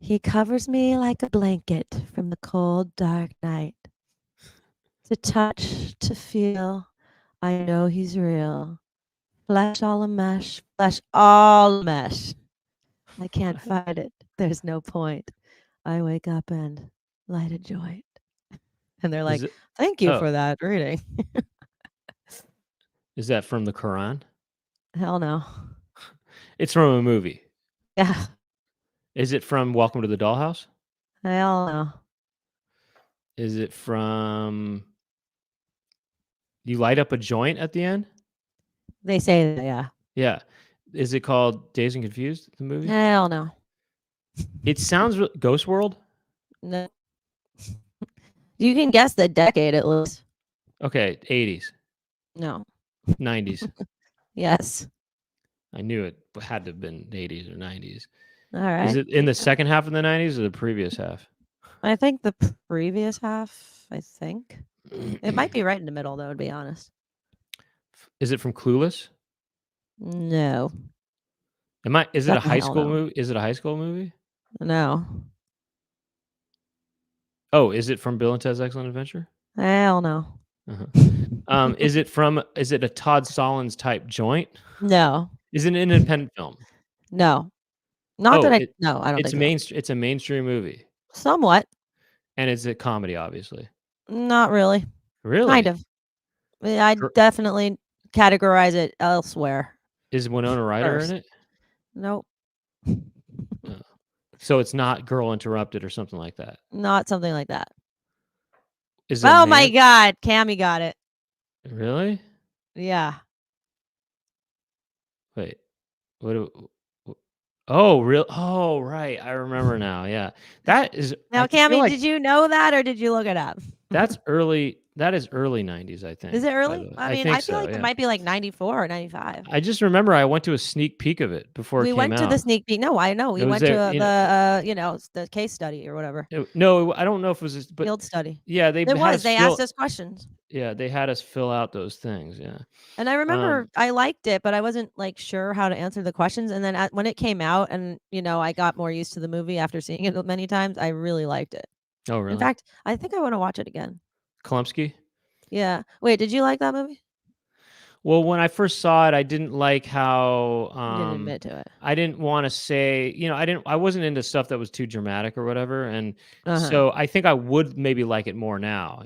"He covers me like a blanket from the cold, dark night. To touch, to feel, I know he's real. Flesh all a mesh, flesh all a mesh. I can't fight it. There's no point. I wake up and light a joint." And they're like, "Thank you for that reading." Is that from the Quran? Hell no. It's from a movie. Yeah. Is it from Welcome to the Dollhouse? Hell no. Is it from You Light Up a Joint at the end? They say that, yeah. Yeah. Is it called Dazed and Confused, the movie? Hell no. It sounds Ghost World? No. You can guess the decade at least. Okay, 80s. No. 90s. Yes. I knew it had to have been 80s or 90s. All right. Is it in the second half of the 90s or the previous half? I think the previous half, I think. It might be right in the middle, though, to be honest. Is it from Clueless? No. Is it a high school movie? Is it a high school movie? No. Oh, is it from Bill and Ted's Excellent Adventure? Hell no. Uh-huh. Is it a Todd Solondz type joint? No. Is it an independent film? No. Not that I don't think so. It's a mainstream movie. Somewhat. And it's a comedy, obviously. Not really. Really? Kind of. I'd Gir- definitely categorize it elsewhere Is Winona Ryder in first. it? Nope, So it's not Girl Interrupted or something like that. not something like that. Is it Oh man? my God, Cammy got it. Really? Yeah. Wait. Oh, real? Oh, right. I remember now. Yeah, that is. Now, I feel Cammy, like did you know that or did you look it up? that's early. That is early '90s. I think. Is it by early? the way. I mean, think I feel so. like it Yeah. might be like 94 or 95. I just remember I went to a sneak peek of it before We it came went to the out. sneak peek. No, I know. We It was went to there, you know. the case study or whatever. No, I don't know if it was, but Field study. yeah, they It had was. us They fill. asked us questions. Yeah, they had us fill out those things. Yeah. And I remember I liked it, but I wasn't like sure how to answer the questions. And then when it came out and, I got more used to the movie after seeing it many times, I really liked it. Oh, In really? fact, I think I want to watch it again. Klumpsky? Yeah. Wait, did you like that movie? Well, when I first saw it, I didn't like how You didn't admit to it. I didn't want to say, I wasn't into stuff that was too dramatic or whatever, and Uh-huh. so I think I would maybe like it more now.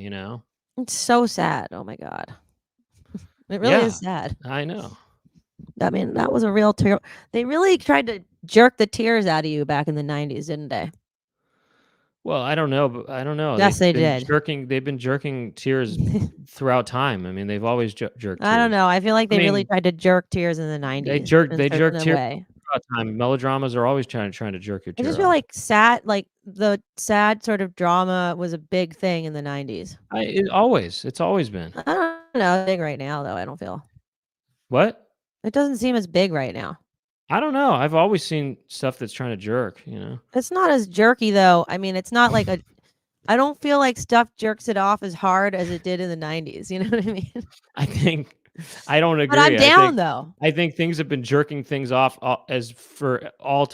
It's so sad. Oh my God. It really is sad. I know. I mean, that was a real tear. They really tried to jerk the tears out of you back in the 90s, didn't they? Well, I don't know, but I don't know. Yes, they did. They've been jerking tears throughout time. I mean, they've always jerked tears. I don't know. I feel like they really tried to jerk tears in the 90s. They jerk tears away. throughout time. Melodramas are always trying to jerk your tear. I just feel like the sad sort of drama was a big thing in the 90s. It's always been. I don't know. It's big right now, though. I don't feel. What? It doesn't seem as big right now. I don't know. I've always seen stuff that's trying to jerk. It's not as jerky though. I mean, it's not like I don't feel like stuff jerks it off as hard as it did in the 90s. You know what I mean? I don't agree. But I'm down though. I think things have been jerking things off as for all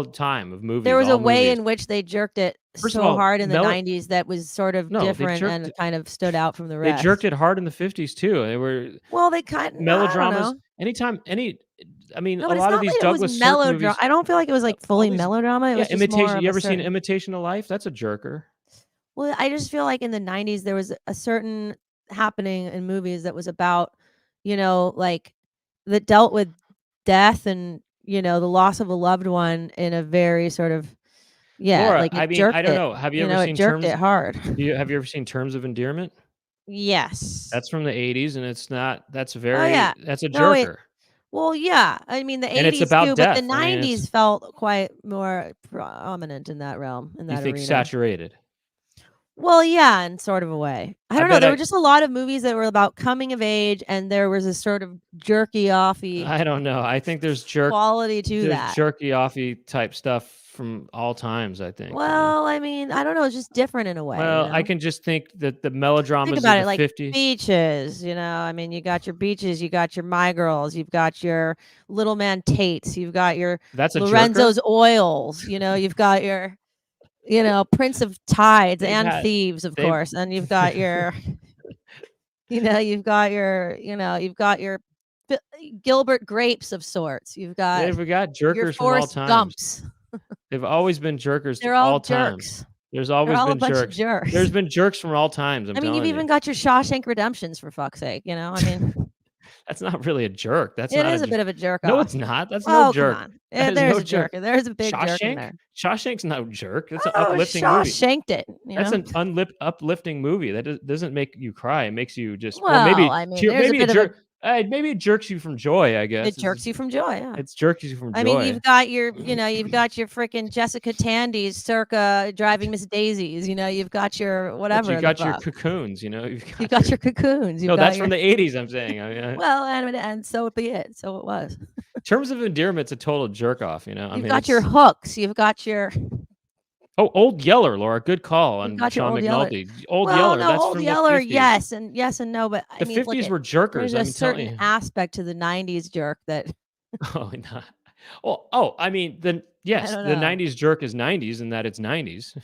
time of movies. There was a way in which they jerked it First so of all, hard in the 90s that was sort of different and kind of stood out from the rest. They jerked it hard in the 50s too. They were they kind of melodramas. I mean, no, a lot of these Douglas Sirk movies. I don't feel like it was like fully melodrama. It was just Imitation. More You ever seen Imitation of Life? That's a jerker. Well, I just feel like in the 90s there was a certain happening in movies that was about, like that dealt with death and, the loss of a loved one in a very sort of Laura, like I don't know. Have you ever seen jerked it hard? Have you ever seen Terms of Endearment? Yes. That's from the 80s and it's not that's a jerker. No, well, yeah. I mean, the 80s and it's about too, death. but the 90s felt quite more prominent in that realm, in that arena. arena. Saturated? Well, yeah, in sort of a way. I don't know. There were just a lot of movies that were about coming of age, and there was a sort of jerky-offy. I don't know. I think there's quality to that. Jerky-offy type stuff from all times, I think. Well, I mean, I don't know. It's just different in a way. Well, I can just think that the melodramas think about of the it, 50s. Like Beaches, I mean, you got your Beaches, you got your My Girls, you've got your Little Man Tates, you've got your Lorenzo's Oils, you've got your, Prince of Tides and Thieves, of course, and you've got your, you've got your Gilbert Grapes of sorts. They've got jerkers from all times. Gumps. They've always been jerkers. They're all jerks. Times. There's always been jerks. Jerks. There's been jerks from all times. I mean, you've even got your Shawshank Redemptions, for fuck's sake. I mean, that's not really a jerk. It is a bit of a jerk. No, it's not. That's no jerk. Come on. There's a jerk. There's a big jerk in there. Shawshank's no jerk. It's an uplifting movie. movie. Shawshanked it. That's an uplifting movie. That doesn't make you cry. It makes you just. Well, maybe I mean, maybe a jerk. Maybe it jerks you from joy, I guess. It jerks you from joy, yeah. It jerks you from joy. I mean, you've got your freaking Jessica Tandy's circa Driving Miss Daisies, you've got your whatever. But you got your cocoons, You've got your cocoons. No, that's from the 80s, I'm saying. Well, and so be it. So it was. Terms of Endearment's a total jerk off, You've got your hooks. You've got your... Oh, Old Yeller, Laura. Good call on Sean McNulty. Old Yeller. No, that's Old from Yeller, the 50s. yes and no, but the 50s were jerkers. There's a certain aspect to the 90s jerk that. Oh, no. I mean, the 90s jerk is 90s, and that it's 90s.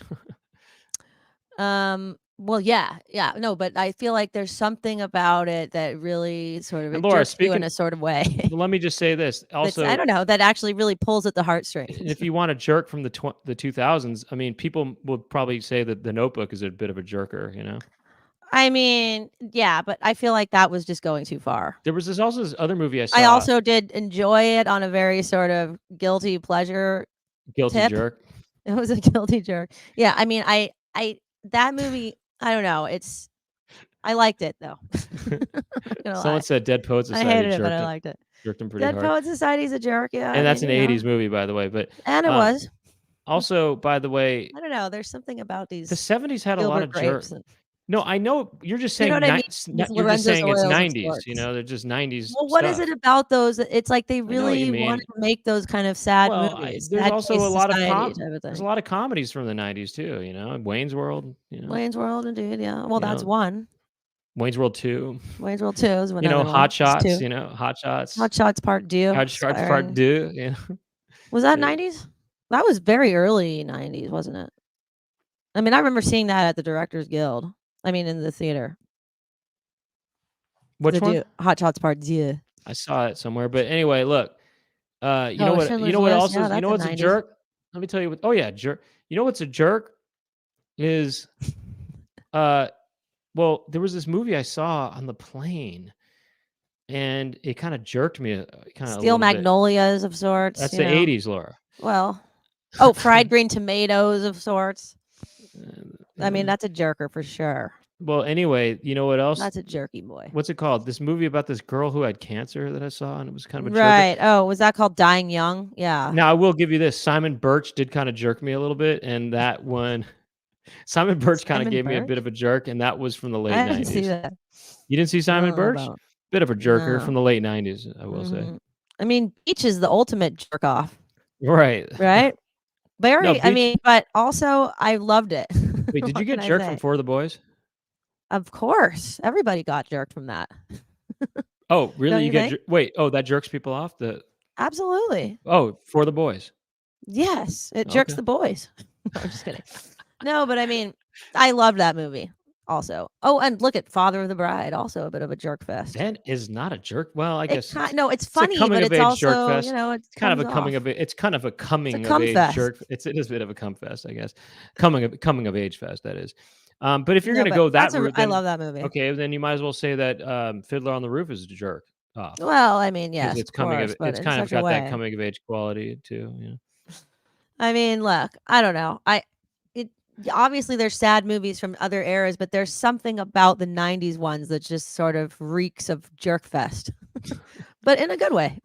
Well, yeah, no, but I feel like there's something about it that really sort of jerks you in a sort of way. Let me just say this. Also, I don't know, that actually really pulls at the heartstrings. If you want a jerk from the 2000s, I mean, people would probably say that The Notebook is a bit of a jerker, I mean, yeah, but I feel like that was just going too far. There was also this other movie I saw. I also did enjoy it on a very sort of guilty pleasure Guilty tip. Jerk. It was a guilty jerk. Yeah, I mean, I that movie, I don't know. I liked it though. I'm not gonna Someone lie. said Dead Poet I Society hated it, but I liked it. jerked him pretty Dead hard. Poet Society's a jerk. Yeah, And I that's mean, an you know. 80s movie, by the way. But And it was. also, by the way, I don't know. There's something about the these 70s had a lot Gilbert of grapes. jerk. No, I know you're just You know saying what I mean? These you're just Lorenzo's saying it's oils of 90s. sorts. You know, they're just 90s Well, what is stuff. it about those? It's like they I know what you really mean. wanted to make those kind of sad Well, movies. there's Sad also Case a lot of Society type of there's a thing. lot of comedies from the 90s too. You know, Wayne's World. You know, Wayne's World, indeed. Yeah. Well, you that's know, one. Wayne's World 2. Wayne's World 2 is You another know, one. Hot There's Shots. two. You know, Hot Shots. Hot Shots Part 2. Hot Shots Part starring- 2. You know, Was that Yeah. 90s? That was very early 90s, wasn't it? I mean, I remember seeing that at the Directors Guild. I mean, in the theater. which one? Hot Shots Part 2. I saw it somewhere. But anyway, look. You know Oh, what? Schindler's You know what List? else Yeah, is? You that's know the what's a 90s. jerk? Let me tell you what. Oh yeah, jerk. You know what's a jerk? Is well, there was this movie I saw on the plane, and it kind of jerked me. Kind of Steel Magnolias of sorts. That's you the know. 80s, Laura. Well, oh, fried green tomatoes of sorts. I mean, Yeah. that's a jerker for sure. Well, anyway, you know what else? That's a jerky boy. What's it called? This movie about this girl who had cancer that I saw, and it was kind of a jerker. Right. Oh, was that called Dying Young? Yeah. Now I will give you this: Simon Birch did kind of jerk me a little bit, and that one, Simon Birch kind of Simon gave me a Birch? bit of a jerk, and that was from the late I didn't see 90s. that. You didn't see Simon don't know Birch? about- Bit of a jerker No. from the late 90s, I will say. Mhm. I mean, Beach is the ultimate jerk off, Right. right? Very. I Beach- mean, but also I loved it. Wait, did What you get can I jerked say? from For the Boys? Of course, everybody got jerked from that. Oh, really? Don't You you get think? wait? Oh, that jerks people off. Absolutely. For the Boys. Yes, it jerks Okay. the boys. No, I'm just kidding. No, but I mean, I love that movie also. Oh, and look at Father of the Bride, also a bit of a jerk fest. That is not a jerk. Well, I guess No, it's a funny, coming but of it's age also, jerk fest. you know, it's kind of a coming of it's kind of a coming of cum age fest. jerk. It is a bit of a cum fest, I guess. Coming of age fest, that is. But if you're No, gonna but go that that's a- route, I then, love that movie. okay, then you might as well say that Fiddler on the Roof is a jerk off. Well, I mean, 'Cause yes, it's of coming course, of but it's in kind of such a got that way. coming of age quality too. You know? I mean, look, I don't know. Obviously there's sad movies from other eras, but there's something about the 90s ones that just sort of reeks of jerk fest. But in a good way.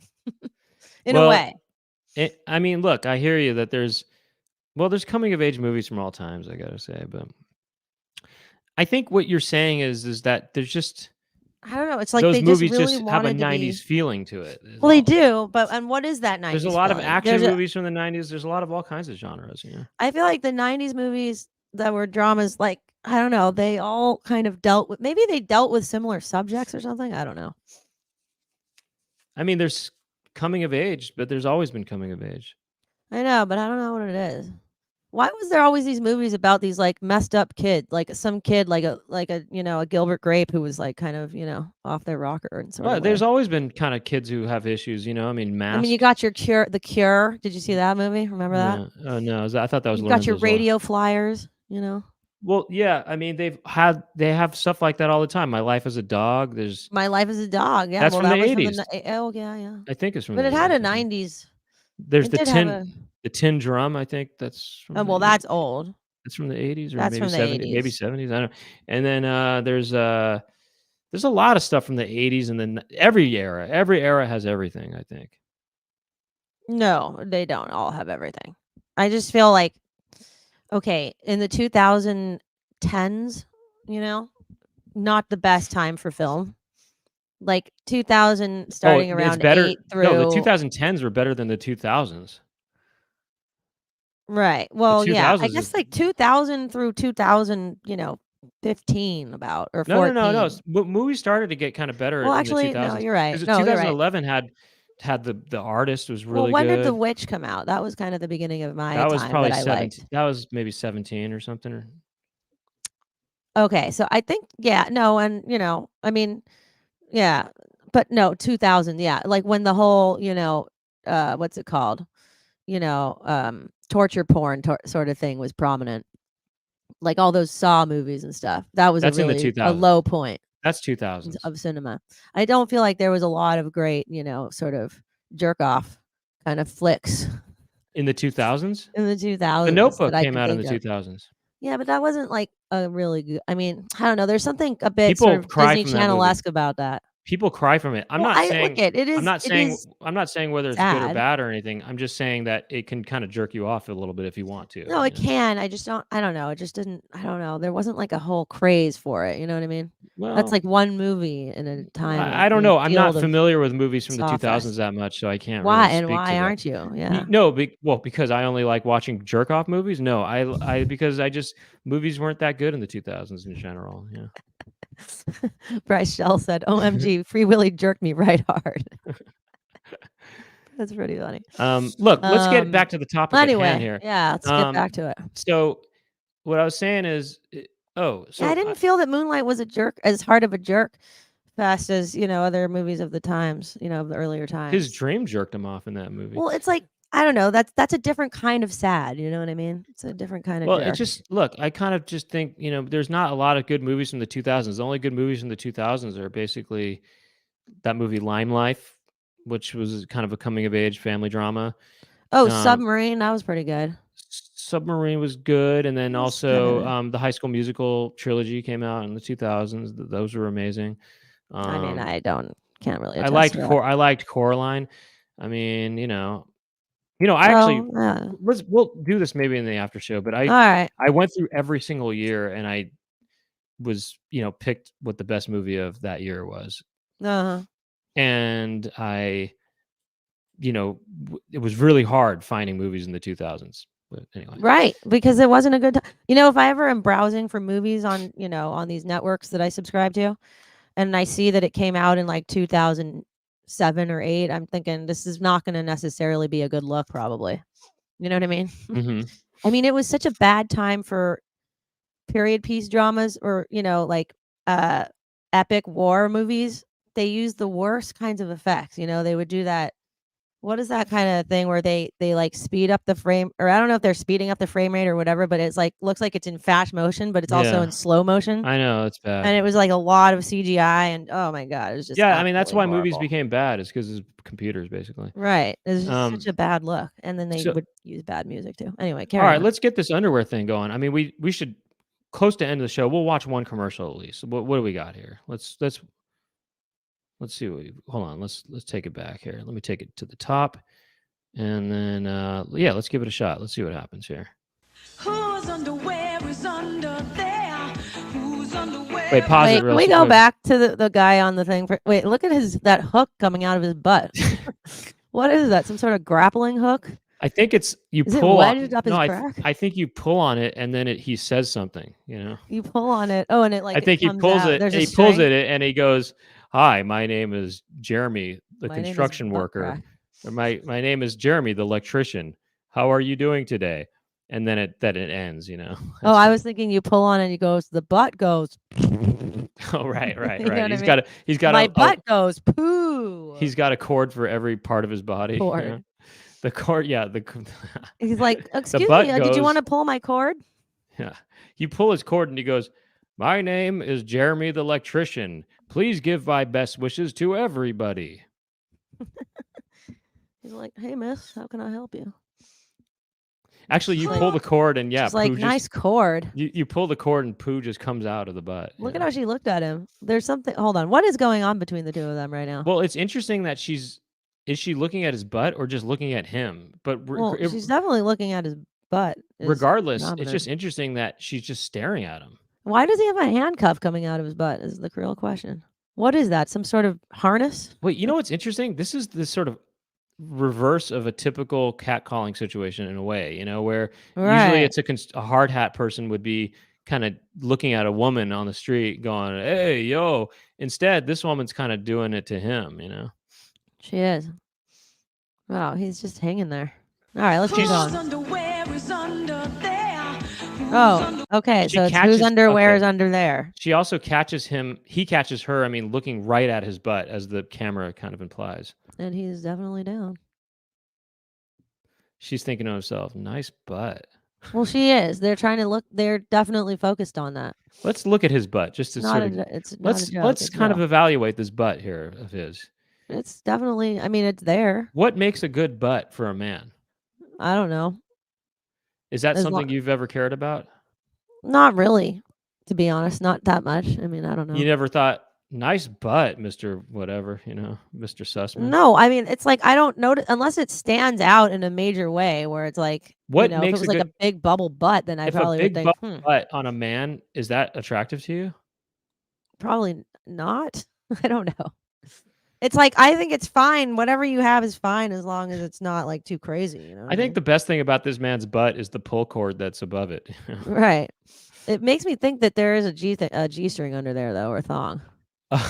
In a Well, way. I mean, look, I hear you that there's coming of age movies from all times, I gotta say, but I think what you're saying is that there's just I don't know. It's like those they just movies really just have a wanted to 90s be. feeling to it. is Well, they all. do, and what is that 90s There's a lot of feeling? action movies from the 90s. There's a lot of all kinds of genres, you know. I feel like the 90s movies that were dramas, like, I don't know, they all kind of dealt with similar subjects or something. I don't know. I mean, there's coming of age, but there's always been coming of age. I know, but I don't know what it is. Why was there always these movies about these like messed up kid, like some kid, like a a Gilbert Grape who was like kind of off their rocker and sort Well, of. there's always been kind of kids who have issues, you know. I mean, Mask. I mean, you got The Cure. Did you see that movie? Remember that? Yeah. Oh no, I thought that was. You got your Lorenzo's Law. Radio Flyers. Well, yeah. I mean, they have stuff like that all the time. My Life as a Dog. There's. My Life as a Dog. Yeah, That's well, from that the was 80s. From the, oh yeah, yeah. I think it's from. But the it had 80s, a I think. 90s. There's It the did tin. have The Tin Drum. I think that's. From well, the that's 80s. old. It's from the 80s or That's maybe from the 70s, maybe 80s. 70s. I don't know. And then there's a lot of stuff from the 80s, and then every era has everything, I think. No, they don't all have everything. I just feel like, okay, in the 2010s, not the best time for film. Like 2000, starting it's around better. 8 through. No, the 2010s were better than the 2000s. Right. Well, yeah. I 2000s guess is- like 2000 through 2015 about or 14. No. Movies started to get kind of better. Well, in actually, the 2000s. no, you're right. 'Cause No, you're right. 2011 had the artist was really Well, when good. did The Witch come out? That was kind of the beginning of my That was time probably that I 17. liked. That was maybe 17 or something. Okay, so I think no, and I mean, yeah, but no, 2000, yeah, like when the whole what's it called, torture porn sort of thing was prominent, like all those Saw movies and stuff. That was That's in the a 2000s. low point That's 2000s. of cinema. I don't feel like there was a lot of great, sort of jerk off kind of flicks In the 2000s? in the 2000s. The Notebook that I came can out in the think of. 2000s. Yeah, but that wasn't like a really good. I mean, I don't know. There's something a bit People sort of cry Disney from that movie. Channel-esque about that. People cry from it. I'm Well, not I saying look at it I'm not it saying is I'm not saying whether it's good or sad. bad or anything. I'm just saying that it can kind of jerk you off a little bit if you want to. No, it can. I just don't. I don't know. It just didn't. I don't know. There wasn't like a whole craze for it. You know what I mean? Well, That's like one movie in a time. I don't know. I'm not familiar with movies from the 2000s that much, so I can't Why really and speak why to that. aren't you? Yeah. No, because I only like watching jerk off movies. No, because movies weren't that good in the 2000s in general. Yeah. Bryce Shell said, "OMG, Free Willy jerked me right hard." That's pretty funny. Look, let's get back to the topic at hand here. Yeah, let's get back to it. So, what I was saying is, I didn't feel that Moonlight was as hard of a jerk fast as other movies of the times, of the earlier times. His dream jerked him off in that movie. Well, it's like I don't know. That's a different kind of sad. You know what I mean? It's a different kind of. Well, jerk. it just look. I kind of just think there's not a lot of good movies from the 2000s. The only good movies from the 2000s are basically that movie Lime Life, which was kind of a coming of age family drama. Oh, Submarine, that was pretty good. Submarine was good, and then also the High School Musical trilogy came out in the 2000s. Those were amazing. I mean, I can't really. I liked Coraline. I mean, we'll do this maybe in the after show, but I went through every single year and I was, picked what the best movie of that year was. And it was really hard finding movies in the 2000s. But anyway. Right, because it wasn't a good time. If I ever am browsing for movies on, on these networks that I subscribe to, and I see that it came out in like 2007 or 8, I'm thinking this is not going to necessarily be a good look, probably. You know what I mean? Mm-hmm. I mean, it was such a bad time for period piece dramas or, epic war movies. They used the worst kinds of effects. They would do that. What is that kind of thing where they like speed up the frame, or I don't know if they're speeding up the frame rate or whatever, but it's like looks like it's in fast motion, but it's also in slow motion. I know, it's bad. And it was like a lot of CGI, and oh my god, it was just I mean that's why horrible. movies became bad, is because it's computers basically. Right. It's just such a bad look, and then they would use bad music too. Anyway, carry on. Let's get this underwear thing going. I mean, we should close to end of the show. We'll watch one commercial at least. What do we got here? Let's see. Hold on. Let's take it back here. Let me take it to the top. And then, let's give it a shot. Let's see what happens here. Whose underwear is under there? Whose underwear? Wait, pause it. Can we go back to the guy on the thing? Wait, look at that hook coming out of his butt. What is that? Some sort of grappling hook? I think it's you is pull. It wedged up his crack? I think you pull on it, and then he says something. You pull on it. Oh, and it like. I think he pulls it. He pulls it, and he goes, "Hi, my name is Jeremy, the construction worker. My name is Jeremy, the electrician. How are you doing today?" And then it ends, Oh, I was thinking you pull on it and he goes, the butt goes. Oh, right. He's got my butt goes poo. He's got a cord for every part of his body. Cord. The cord, yeah. He's like, excuse me, did you want to pull my cord? Yeah. You pull his cord and he goes, "My name is Jeremy the electrician. Please give my best wishes to everybody." He's like, "Hey, miss, how can I help you?" Actually, you pull the cord and she's like, nice cord. You pull the cord and poo just comes out of the butt. Look at how she looked at him. There's something. Hold on. What is going on between the two of them right now? Well, it's interesting that is she looking at his butt or just looking at him? But she's definitely looking at his butt. Regardless, it's just interesting that she's just staring at him. Why does he have a handcuff coming out of his butt? Is the real question. What is that? Some sort of harness? Wait, you know what's interesting? This is this sort of reverse of a typical catcalling situation in a way, where usually it's a hard hat person would be kind of looking at a woman on the street going, "Hey, yo." Instead, this woman's kind of doing it to him, She is. Wow, he's just hanging there. All right, let's keep going. Oh, okay. So it's whose underwear is under there. She also catches him. He catches her. I mean, looking right at his butt, as the camera kind of implies. And he's definitely down. She's thinking to herself, "Nice butt." Well, she is. They're trying to look. They're definitely focused on that. Let's look at his butt just to Not sort of. it's not a joke. Let's It's kind of real. evaluate this butt here of his. It's definitely. I mean, it's there. What makes a good butt for a man? I don't know. Is that As something long, you've ever cared about? not really, to be honest. Not that much. I mean, I don't know. You never thought, nice butt, Mr. Whatever, Mr. Sussman. No, I mean, it's like I don't notice unless it stands out in a major way where it's like, What if it makes was a like good a big bubble butt, then I if a probably would big think, butt on a man, is that attractive to you? probably not. I don't know. It's like I think it's fine. Whatever you have is fine as long as it's not like too crazy, you know what I I think mean? the best thing about this man's butt is the pull cord that's above it. Right. It makes me think that there is a G string under there though, or thong.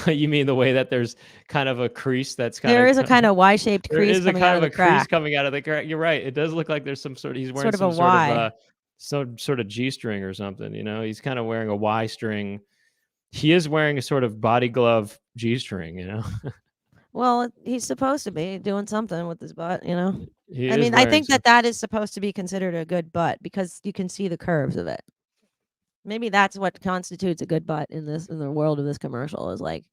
You mean the way that there's kind of a crease that's kind There of is a kind of Y-shaped there crease is a coming out kind of of the a crease crack. coming out of the crack. You're right. It does look like there's some sort of he's wearing Sort of a some sort of Y. some sort of G string or something, He's kind of wearing a Y string. He is wearing a sort of body glove G string. Well, he's supposed to be doing something with his butt, you know? He I is mean, I wearing think some that is supposed to be considered a good butt because you can see the curves of it. Maybe that's what constitutes a good butt in the world of this commercial is like,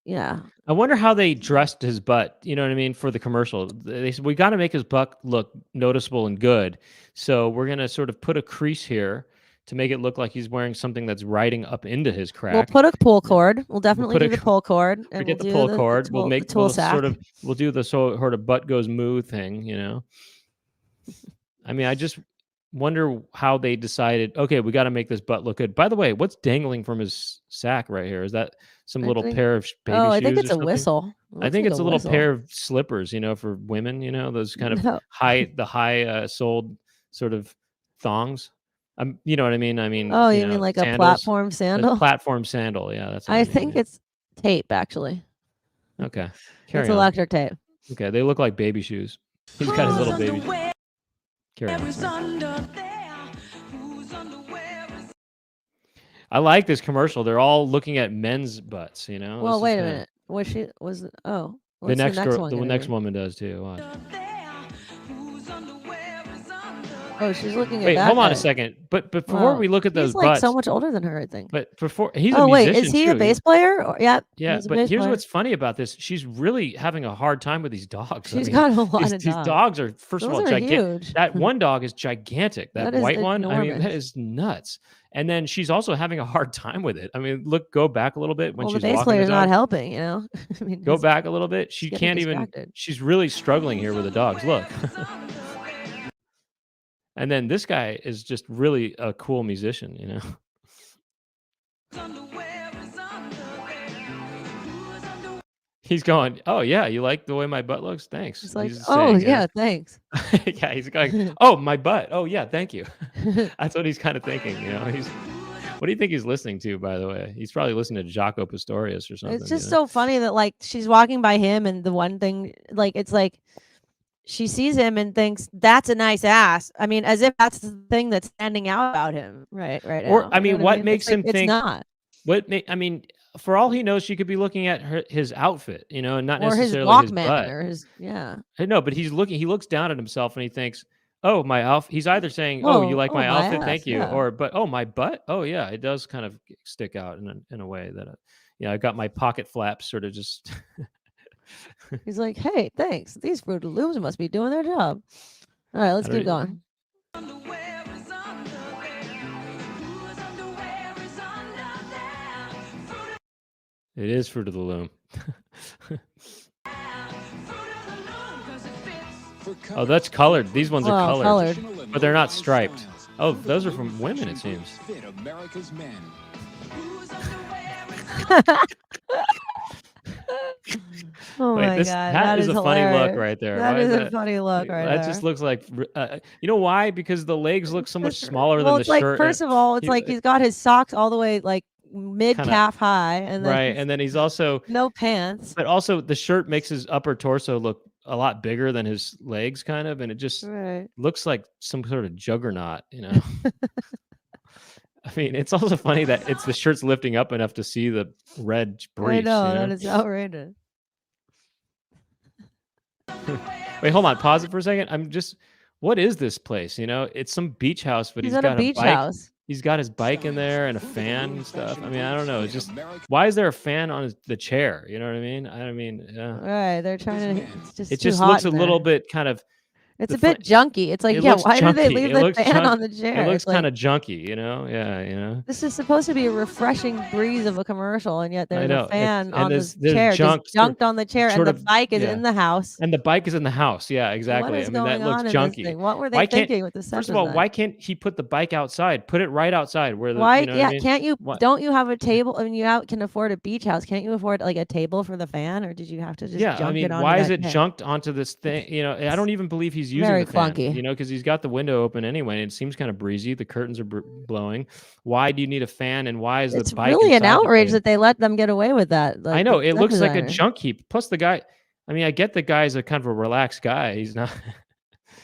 yeah. I wonder how they dressed his butt, you know what I mean, for the commercial. They said, we got to make his butt look noticeable and good. So we're going to sort of put a crease here to make it look like he's wearing something that's riding up into his We'll crack. put a pull Yeah. cord. We'll definitely put do a- the pull cord, and we'll Forget the do pull the cord. the tool sack. We'll do the sort of butt goes moo thing. I mean, I just wonder how they decided, okay, we got to make this butt look good. By the way, what's dangling from his sack right here? Is that some I little think- pair of baby Oh, shoes I think or it's a something? whistle. I think it's a little pair of slippers, for women, those kind of No. high soled sort of thongs. You know what I mean? I mean, Oh, you mean like sandals. a platform A sandal? platform sandal. Yeah, that's what I I mean, think yeah. it's tape actually. Okay. Carry It's on. electric tape. Okay, they look like baby shoes. He's got his little baby. underwear Carry on. is Sorry. under there? Whose underwear is I like this commercial. They're all looking at men's butts, Well, This is wait a kinda- minute. The What's next the next one? the gonna next be? woman does too. Watch. under there? Whose underwear is under Oh, she's looking at Wait, that hold on guy. a second. But before Wow. we look at those He's like butts, so much older than her, I think. but before he's a Oh wait, musician is he too. a bass player? Yeah. Yeah, he's a but bass here's player. what's funny about this. She's really having a hard time with these dogs. She's got a lot of these dogs. dogs are, first of Those all, are gigantic. huge. That one dog is gigantic. That That is white one, I mean, that enormous. is nuts. And then she's also having a hard time with it. I mean, go back a little bit when Well, the she's bass walking the player's not dog. helping, you know. I mean, Go it's- back a little bit. She getting can't even. distracted. She's really struggling here with the dogs. Look. And then this guy is just really a cool musician. underwear is under there? Whose underwear He's going, oh yeah, you like the way my butt looks? Thanks. It's like, He's oh saying, yeah, thanks. yeah, he's going, oh, my butt. Oh yeah, thank you. That's what he's kind of thinking. What do you think he's listening to, by the way? He's probably listening to Jaco Pastorius or something. It's just so funny that like she's walking by him and the one thing like it's like she sees him and thinks that's a nice ass. I mean, as if that's the thing that's standing out about him, right? Or, now. I You know mean, what It's makes him like, think- it's not, I mean, for all he knows, she could be looking at his outfit, and not or his necessarily his Walkman, butt. or his No, but he looks down at himself and he thinks, oh, my outfit. He's either saying, oh, you Whoa, like oh, my my outfit? ass, Thank you. yeah. Or, but, oh, my butt? Oh, yeah, it does kind of stick out in a way that, I got my pocket flaps sort of just. He's like, hey, thanks. These Fruit Looms must be doing their job. All right, let's I don't keep going. underwear is under there? Whose underwear is under there? Fruit It is Fruit of the Loom. of the loom, 'cause it fits. Oh, that's colored. These ones are Wow, colored, colored. but they're not striped. Oh, those are from women, it seems. Fit America's men. Whose underwear is Oh Wait, my god, that is a funny look hilarious. right there. That Why is a that? funny look right That there. just looks like, you know why? Because the legs look so much Just- smaller well, than it's the like, shirt. First of all, it's he- like he's got his socks all the way like mid calf high, and then Right, and then he's also, no pants. but also the shirt makes his upper torso look a lot bigger than his legs, kind of, and it just Right. looks like some sort of juggernaut. I mean, it's also funny that the shirt's lifting up enough to see the red briefs. I know, that is outrageous. Wait, hold on. Pause it for a second. what is this place? You know, it's some beach house, but He's he's at a got a beach bike. house. He's got his bike in there and a fan and stuff. I mean, I don't know. It's just why is there a fan on the chair? You know what I mean? I mean, yeah. Right. They're trying to. It's just It too just hot looks a in little there. bit kind of. It's the a bit fu- junky. It's like, It yeah, looks why did they junky. leave It the looks fan on the It chair? looks It's like, kind of junky, you know? Yeah, you know. this is supposed to be a refreshing breeze of a commercial, and yet I there's know. a fan on there's the chair, junk just junked on the chair, and sort the of bike is yeah. in the house. And the bike is in the house. Yeah, What exactly. is I mean, that going looks on in this junky. thing? What were they Why can't thinking with the set First of all, design? why can't he put the bike outside? Put it right outside where the Why? you know what Yeah, I mean? can't you? What? Don't you have a table? I mean, can afford a beach house. Can't you afford like a table for the fan, or did you have to just Yeah, I junk it mean, onto why is that it chair? junked onto this thing? You know, I don't even believe he's using Very the fan. clunky. You know, because he's got the window open anyway, and it seems kind of breezy. The curtains are blowing. Why do you need a fan? And why is It's the bike really an inside the outrage thing? that they let them get away with that. I Like know the it set looks like a designer. junk heap. Plus, the guy. I mean, I get the guy's a kind of a relaxed guy. He's not.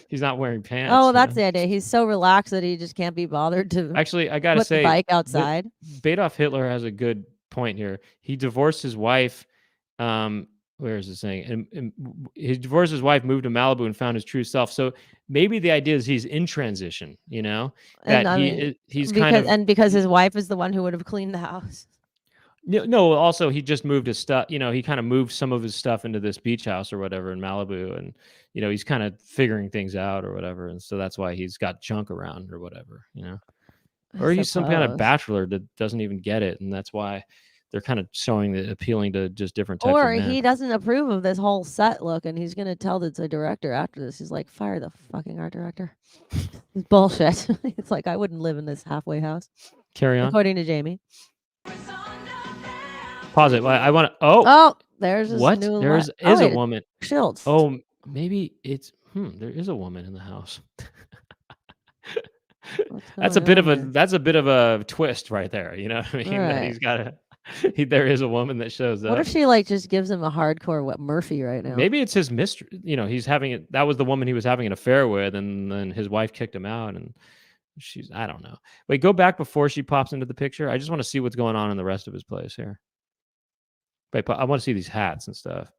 He's not wearing pants. Oh, you that's know? the idea. He's so relaxed that he just can't be bothered to Actually, I gotta put the say, bike outside. Adolf Hitler has a good point here. He divorced his wife. Where is it saying? And he divorced his wife, moved to Malibu, and found his true self. So maybe the idea is he's in transition. You know, And that I mean, he's kind because of his wife is the one who would have cleaned the house. no. Also, he just moved his stuff. You know, he kind of moved some of his stuff into this beach house or whatever in Malibu, and you know, he's kind of figuring things out or whatever, and so that's why he's got junk around or whatever. You know. Or he's some kind of Suppose. bachelor that doesn't even get it, and that's why they're kind of appealing to just different types Or of men. he doesn't approve of this whole set look, and he's gonna tell the director after this. He's like, fire the fucking art director. It's bullshit. It's like I wouldn't live in this halfway house, Carry on. according to Jamie. Pause it. I want to. Oh, Oh, there's this what? new. There is oh, a wait, woman. Schultz. Oh, maybe it's. There is a woman in the house. What's going on here? That's a bit of a twist right there. You know what I mean? That Right. he's got a. There is a woman that shows What up. if she like just gives him a hardcore Murphy right now? Maybe it's his mistress. You know, he's having it. That was the woman he was having an affair with, and then his wife kicked him out, and she's. I don't know. Wait, go back before she pops into the picture. I just want to see what's going on in the rest of his place here. Wait, I want to see these hats and stuff.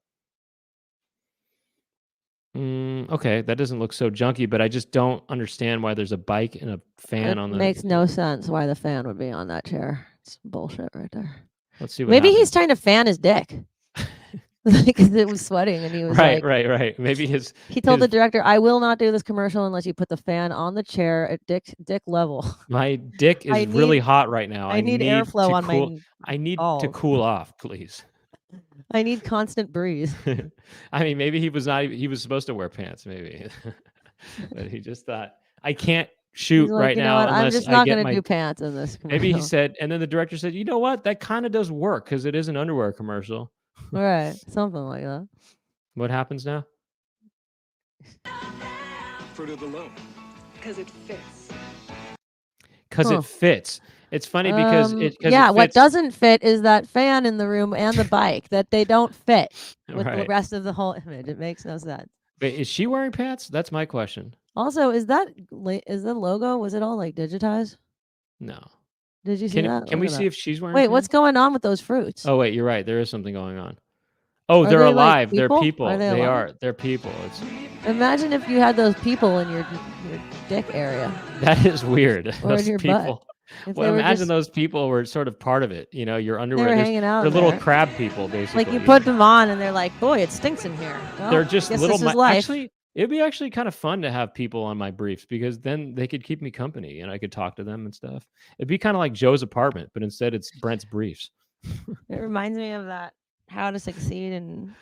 Okay, that doesn't look so junky, but I just don't understand why there's a bike and a fan It on the. makes no sense why the fan would be on that chair. It's bullshit right there. Let's see what. Maybe happens. he's trying to fan his dick. Because it was sweating and he was right, like, right. Maybe he told the his- director, I will not do this commercial unless you put the fan on the chair at dick level. my dick is I really need- hot right now. I need airflow to on cool, my I need to balls. cool off, please. I need constant breeze. I mean, maybe he was not. He was supposed to wear pants, maybe, but he just thought I can't shoot He's like, right you know now what? I'm unless just I not get going to my. do pants in this commercial. Maybe he said, and then the director said, "You know what? That kind of does work because it is an underwear commercial." Right, something like that. What happens now? Fruit of the loom. Because it fits. Because Huh. it fits. It's funny because yeah, it what fits. doesn't fit is that fan in the room and the bike that they don't fit with the Right. rest of the whole image. It makes no sense. Wait, is she wearing pants? That's my question. Also, is the logo? Was it all like digitized? No. Did you see that? Can Look we at see that. if she's wearing? Wait, pants? what's going on with those fruits? Oh wait, you're right. There is something going on. Oh, Are they're they, like, alive. They're people? people. Are they They alive? are. They're people. It's Imagine if you had those people in your dick area that is weird. or Those in your butt. people. If Well, they were imagine just, those people were sort of part of it. You know, your they underwear. were They're hanging out. they're little there. crab people, basically. Like you put them on and they're like, boy, it stinks in here. Well, They're just guess little. This is life. Actually, it'd be actually kind of fun to have people on my briefs because then they could keep me company and I could talk to them and stuff. It'd be kind of like Joe's apartment, but instead it's Brent's briefs It reminds me of that How to Succeed in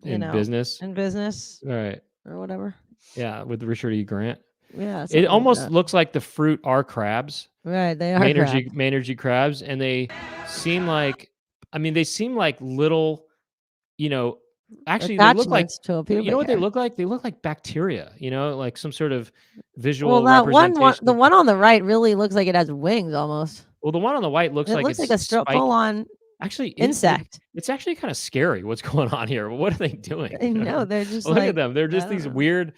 business. in business All right. or whatever. Yeah, with Richard E. Grant. Yeah, something It like almost that. looks like the fruit are crabs. Right. They are crabs. Maynard's crabs, and they seem like, I mean, they seem like little, actually they look like, Attachments to a pubic you know what they hair. look like? They look like bacteria, like some sort of visual Well, that representation. the one on the right really looks like it has wings almost. Well, the one on the white looks It like looks it's like a spiked. full-on Actually, insect. It's actually kind of scary what's going on here. What are they doing? I know they're just Look like, at them. They're just I don't these know. weird.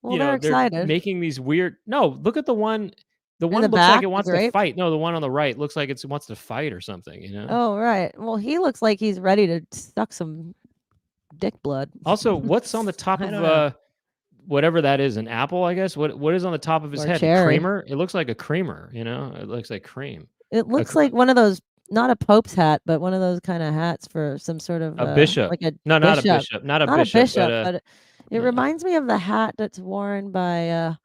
Well, they're they're excited. making these weird. No, look at the one. The one the looks back, like it the wants to grape? fight. No, the one on the right looks like it wants to fight or something. Oh, right. Well, he looks like he's ready to suck some dick blood. Also, what's on the top I of don't know. whatever that is, an apple, I guess. What is on the top of his Or head? A cherry. creamer? It looks like a creamer, you know? It looks like cream. It looks like one of those, not a pope's hat, but one of those kind of hats for some sort of A bishop. like a No, not a bishop. bishop. Not a Not a bishop, bishop, but but it yeah. reminds me of the hat that's worn by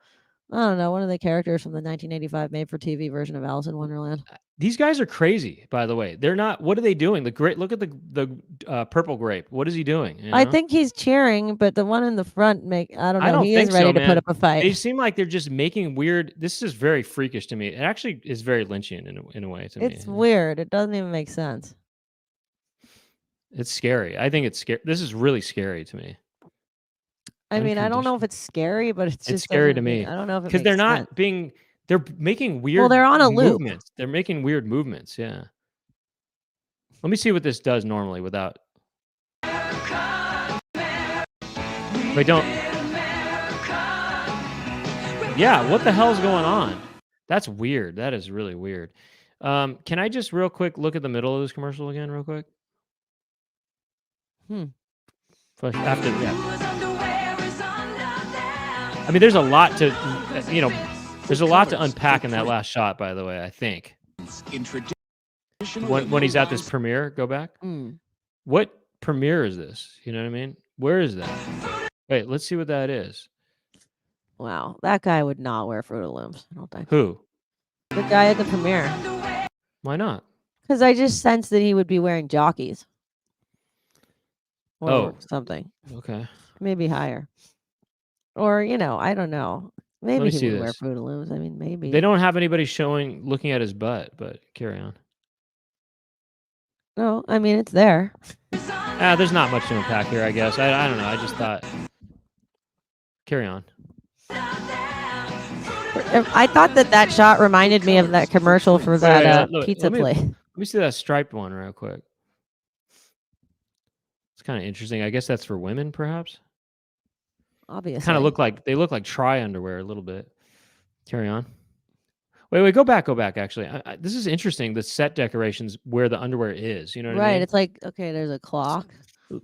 I don't know, one of the characters from the 1985 made-for-TV version of Alice in Wonderland. These guys are crazy, by the way. They're not. What are they doing? The grape. Look at the purple grape. What is he doing? You I know? think he's cheering, but the one in the front I don't know. I don't He think is ready so, to man. put up a fight. They seem like they're just making weird. This is very freakish to me. It actually is very Lynchian in a way to me. It's weird. It doesn't even make sense. It's scary. I think it's scary. This is really scary to me. I mean, I don't know if it's scary, but it's just scary to doesn't make- me I don't know if it because makes they're not sense. being. They're making weird. Well, they're on a loop. movements. They're making weird movements. Yeah. Let me see what this does normally without. Wait, don't. Yeah, what the hell's going on? That's weird. That is really weird. Can I just real quick look at the middle of this commercial again, real quick? After, yeah. I mean, there's a lot to, there's a lot to unpack in that last shot, by the way, I think. When he's at this premiere, go back. What premiere is this? You know what I mean? Where is that? Wait, let's see what that is. Wow, that guy would not wear Fruit of the Looms, I don't think. Who? The guy at the premiere. Why not? Because I just sensed that he would be wearing jockeys. Or something. Okay. Maybe higher. Or, I don't know. Maybe me he see would wear this. Fruit of the Looms. I mean, maybe. They don't have anybody looking at his butt, but carry on. No, I mean, it's there. There's not much to unpack here, I guess. I don't know. I just thought. Carry on. I thought that shot reminded me of that commercial for that pizza place. Let me see that striped one real quick. It's kind of interesting. I guess that's for women, perhaps. Obviously. Kind of look like tri underwear a little bit. Carry on. Wait, go back. Actually, this is interesting. The set decorations where the underwear is. You know what I mean? Right. It's like, okay, there's a clock.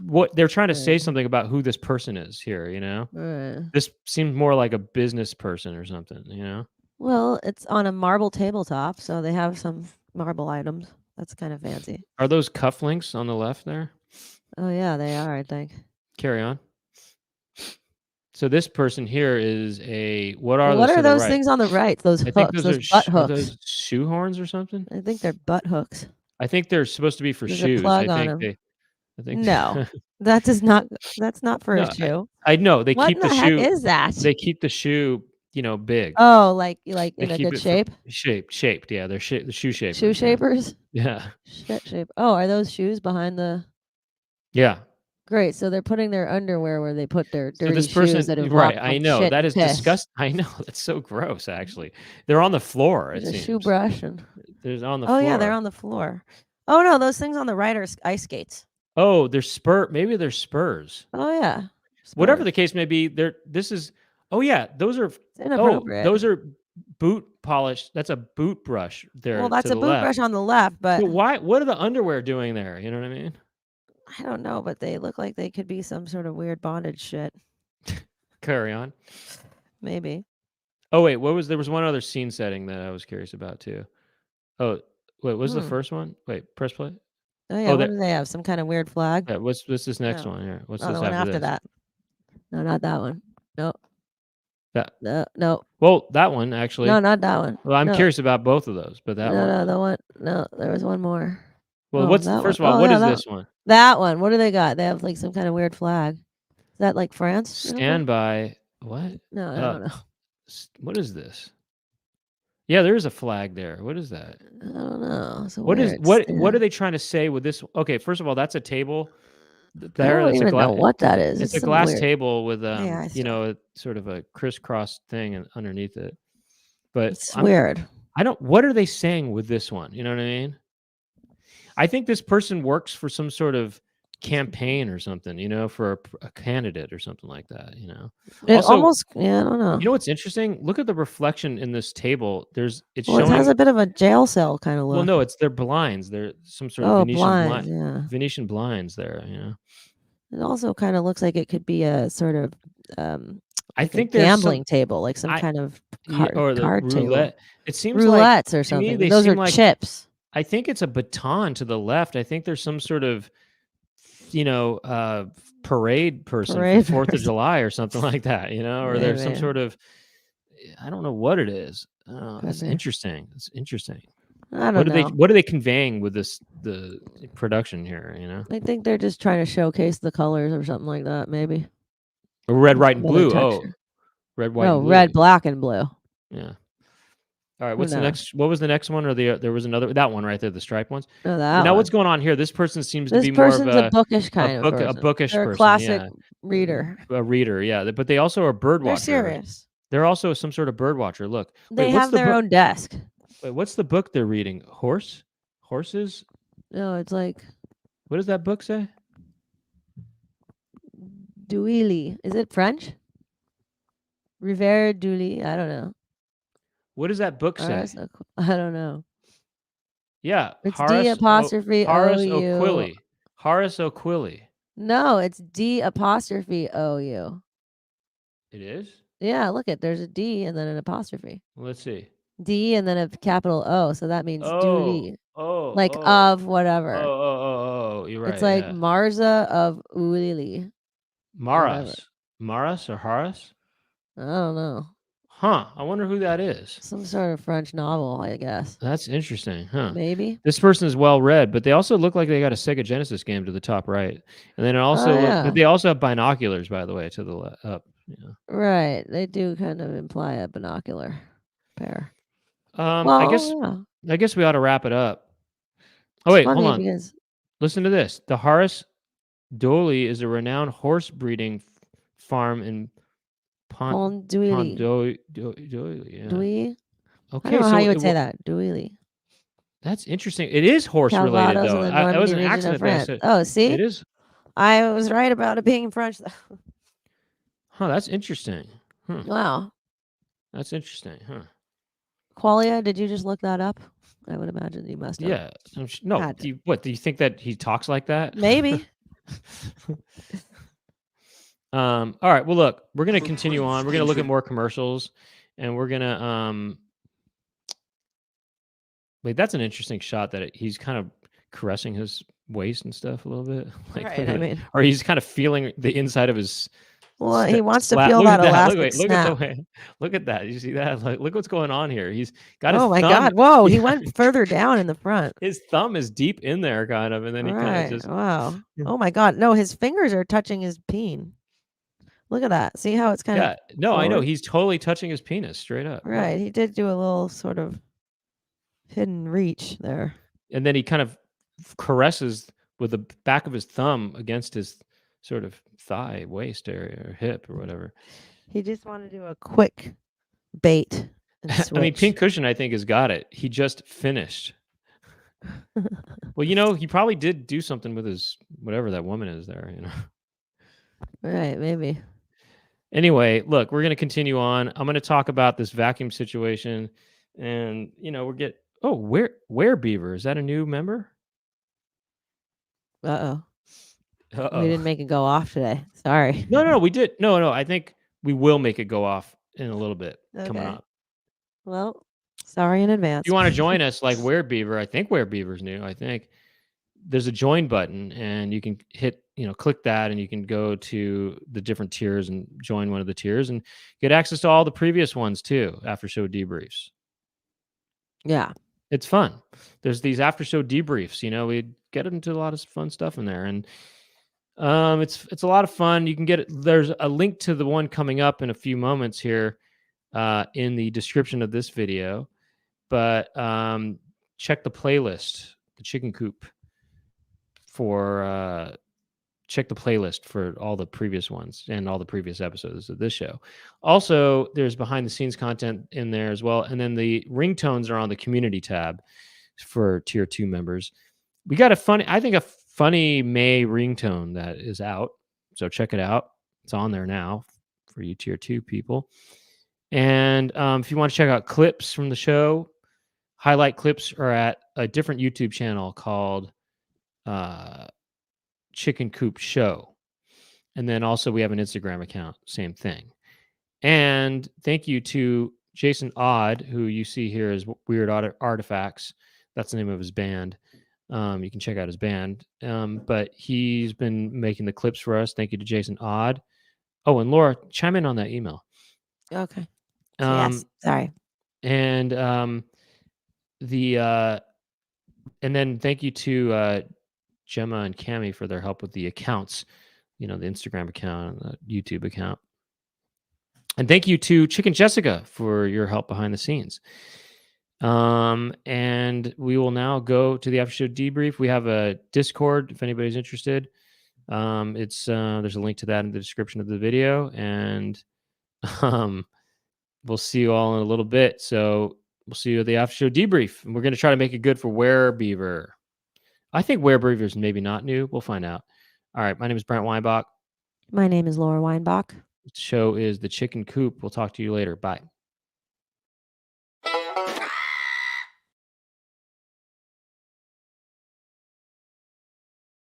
What they're trying to say something about who this person is here. You know, this seems more like a business person or something. You know. Well, it's on a marble tabletop, so they have some marble items. That's kind of fancy. Are those cufflinks on the left there? Oh yeah, they are. I think. Carry on. So this person here is what are those things on the right? Those hooks, those butt hooks. Are those shoe horns or something? I think they're butt hooks. I think they're supposed to be for There's shoes. a plug on them. I think no, that does not. That's not for a shoe. I know they what keep the heck shoe. Is that? They keep the shoe, big. Oh, like in a good shape. Shaped. Yeah, they're the shoe shapers. Shoe shapers. Yeah. Shit shape. Oh, are those shoes behind the? Yeah. Great. So they're putting their underwear where they put their dirty shoes that have right. I know shit that is piss. disgusting. I know that's so gross. Actually, they're on the floor. There's it a seems. shoe brush and. There's on the floor. Oh yeah, they're on the floor. Oh no, those things on the right are ice skates. Oh, they're maybe they're spurs. Oh yeah. Spurs. Whatever the case may be, this is. Oh yeah, those are. Those are boot polish. That's a boot brush there. Well, that's to a the boot left. brush on the left, but why? What are the underwear doing there? You know what I mean? I don't know, but they look like they could be some sort of weird bondage shit. Carry on. Maybe. Oh wait, there was one other scene setting that I was curious about too. Oh wait, what was the first one? Wait, press play. Oh yeah, what do they have? Some kind of weird flag? Yeah, what's this next one here? What's this the one after this? that? No, not that one. No. That no. Well, that one actually. No, not that one. Well, I'm curious about both of those, but that one. No, the one. No, there was one more. Well, first of all, what is this one? That one. What do they got? They have like some kind of weird flag. Is that like France? Stand by. What? No, I don't know. What is this? Yeah, there is a flag there. What is that? I don't know. What are they trying to say with this? Okay, first of all, that's a table. There, I don't even know what that is. It's a glass table with sort of a crisscross thing underneath it. But it's weird. What are they saying with this one? You know what I mean? I think this person works for some sort of campaign or something, for a candidate or something like that, It also, I don't know. You know what's interesting? Look at the reflection in this table. It has a bit of a jail cell kind of look. Well, no, they're blinds. They're some sort of Venetian blinds there, It also kind of looks like it could be a sort of I like a think there's some gambling table, like some I kind of yeah, or the card table. roulette. It seems like Roulettes or to me something. they Those seem are like chips. I think it's a baton to the left. I think there's some sort of parade person for Parade 4th of person. July or something like that, or there's some Maybe. sort of I don't know what it is. That's be. interesting. It's interesting. I don't know. What are they conveying with the production here, I think they're just trying to showcase the colors or something like that, maybe. Red, And white, and some other blue. Oh, texture. red, white, No, and blue. red, black, and blue. Yeah. All right, Who what's the knows? next? What was the next one? Or there was another that one right there, the striped ones. No, that Now one. what's going on here? This person seems to This be more of person's a bookish kind of a person. bookish They're a person. classic Yeah, reader. a reader. Yeah, but they also are a bird They're watcher. serious. They're also some sort of bird watcher. Look, They what's have the their book? own desk. Wait, what's the book they're reading? Horses? No, it's like What does that book say? Douilly. Is it French? Rivière Douilly. I don't know. What does that book say? I don't know. Yeah, It's Horace D''O''U. O'Quilly. Horace O'Quilly. No, it's D''O''U. It is? Yeah, look it. There's a D and then an apostrophe. Let's see. D and then a capital O, so that means Douilly. Like Oh. of whatever. Oh, you're right. It's like yeah. Marza of Ouili. Maras or Horace? I don't know. Huh. I wonder who that is. Some sort of French novel, I guess. That's interesting, huh? Maybe. This person is well read, but they also look like they got a Sega Genesis game to the top right, and then it also but they also have binoculars, by the way, to the up. Right. They do kind of imply a binocular pair. I guess we ought to wrap it up. Oh wait, hold on. Because Listen to this. The Horace Doley is a renowned horse breeding farm in Pont-d'Oily. Yeah. Douilly? Okay, I don't know so how you would say that. Douilly. That's interesting. It is horse related Calvados though. in the That was an Normandy region of accident. France. Said, Oh, see? it is. I was right about it being French. Huh, that's interesting. Wow. That's interesting, huh? Qualia, did you just look that up? I would imagine you must have. Yeah. No. Had Do you think that he talks like that? Maybe. All right. Well, look, we're gonna continue on. We're gonna look at more commercials, and we're gonna wait. That's an interesting shot that he's kind of caressing his waist and stuff a little bit. Like, Right, I mean. or he's kind of feeling the inside of his. Well, he wants to slap. feel Look that at elastic Look at snap. the way. Look at that. You see that? Look what's going on here. He's got his Oh my thumb. God! Whoa, he went further down in the front. His thumb is deep in there, kind of, and then he kind of just. Wow. Oh my God! No, his fingers are touching his peen. Look at that. See how it's kind of. Yeah. No, I know. forward? He's totally touching his penis straight up. Right. He did do a little sort of hidden reach there. And then he kind of caresses with the back of his thumb against his sort of thigh, waist area, or hip, or whatever. He just wanted to do a quick bait. And I mean, switch. Pink Cushion, I think, has got it. He just finished. Well, he probably did do something with his whatever that woman is there. Right. Maybe. Anyway, look, we're going to continue on. I'm going to talk about this vacuum situation, and where Beaver, is that a new member? Uh-oh. Uh-oh. We didn't make it go off today. Sorry. No, we did. No, I think we will make it go off in a little bit coming Okay. up. Well, sorry in advance. If you want to join us, like Where Beaver, I think Where Beaver's new. I think there's a join button, and you can hit, click that, and you can go to the different tiers and join one of the tiers and get access to all the previous ones too, after show debriefs. Yeah. It's fun. There's these after show debriefs, we get into a lot of fun stuff in there, and it's a lot of fun. You can get it. There's a link to the one coming up in a few moments here in the description of this video, but check the playlist, the Chicken Coop, check the playlist for all the previous ones and all the previous episodes of this show. Also, there's behind the scenes content in there as well. And then the ringtones are on the community tab for tier 2 members. We got a funny May ringtone that is out. So check it out. It's on there now for you tier 2 people. And if you want to check out clips from the show, highlight clips are at a different YouTube channel called Chicken Coop Show. And then also we have an Instagram account, same thing. And thank you to Jason Odd, who you see here as Weird Artifacts. That's the name of his band. You can check out his band. But he's been making the clips for us. Thank you to Jason Odd. Oh, and Laura, chime in on that email. Okay. Um, Yes. Sorry. And and then thank you to Gemma and Cami for their help with the accounts, the Instagram account and the YouTube account. And thank you to Chicken Jessica for your help behind the scenes. And we will now go to the after show debrief. We have a Discord if anybody's interested. It's there's a link to that in the description of the video, and we'll see you all in a little bit. So we'll see you at the after show debrief, and we're going to try to make it good for Werebeaver. I think Werebeaver is maybe not new. We'll find out. All right, my name is Brent Weinbach. My name is Laura Weinbach. The show is the Chicken Coop. We'll talk to you later. Bye.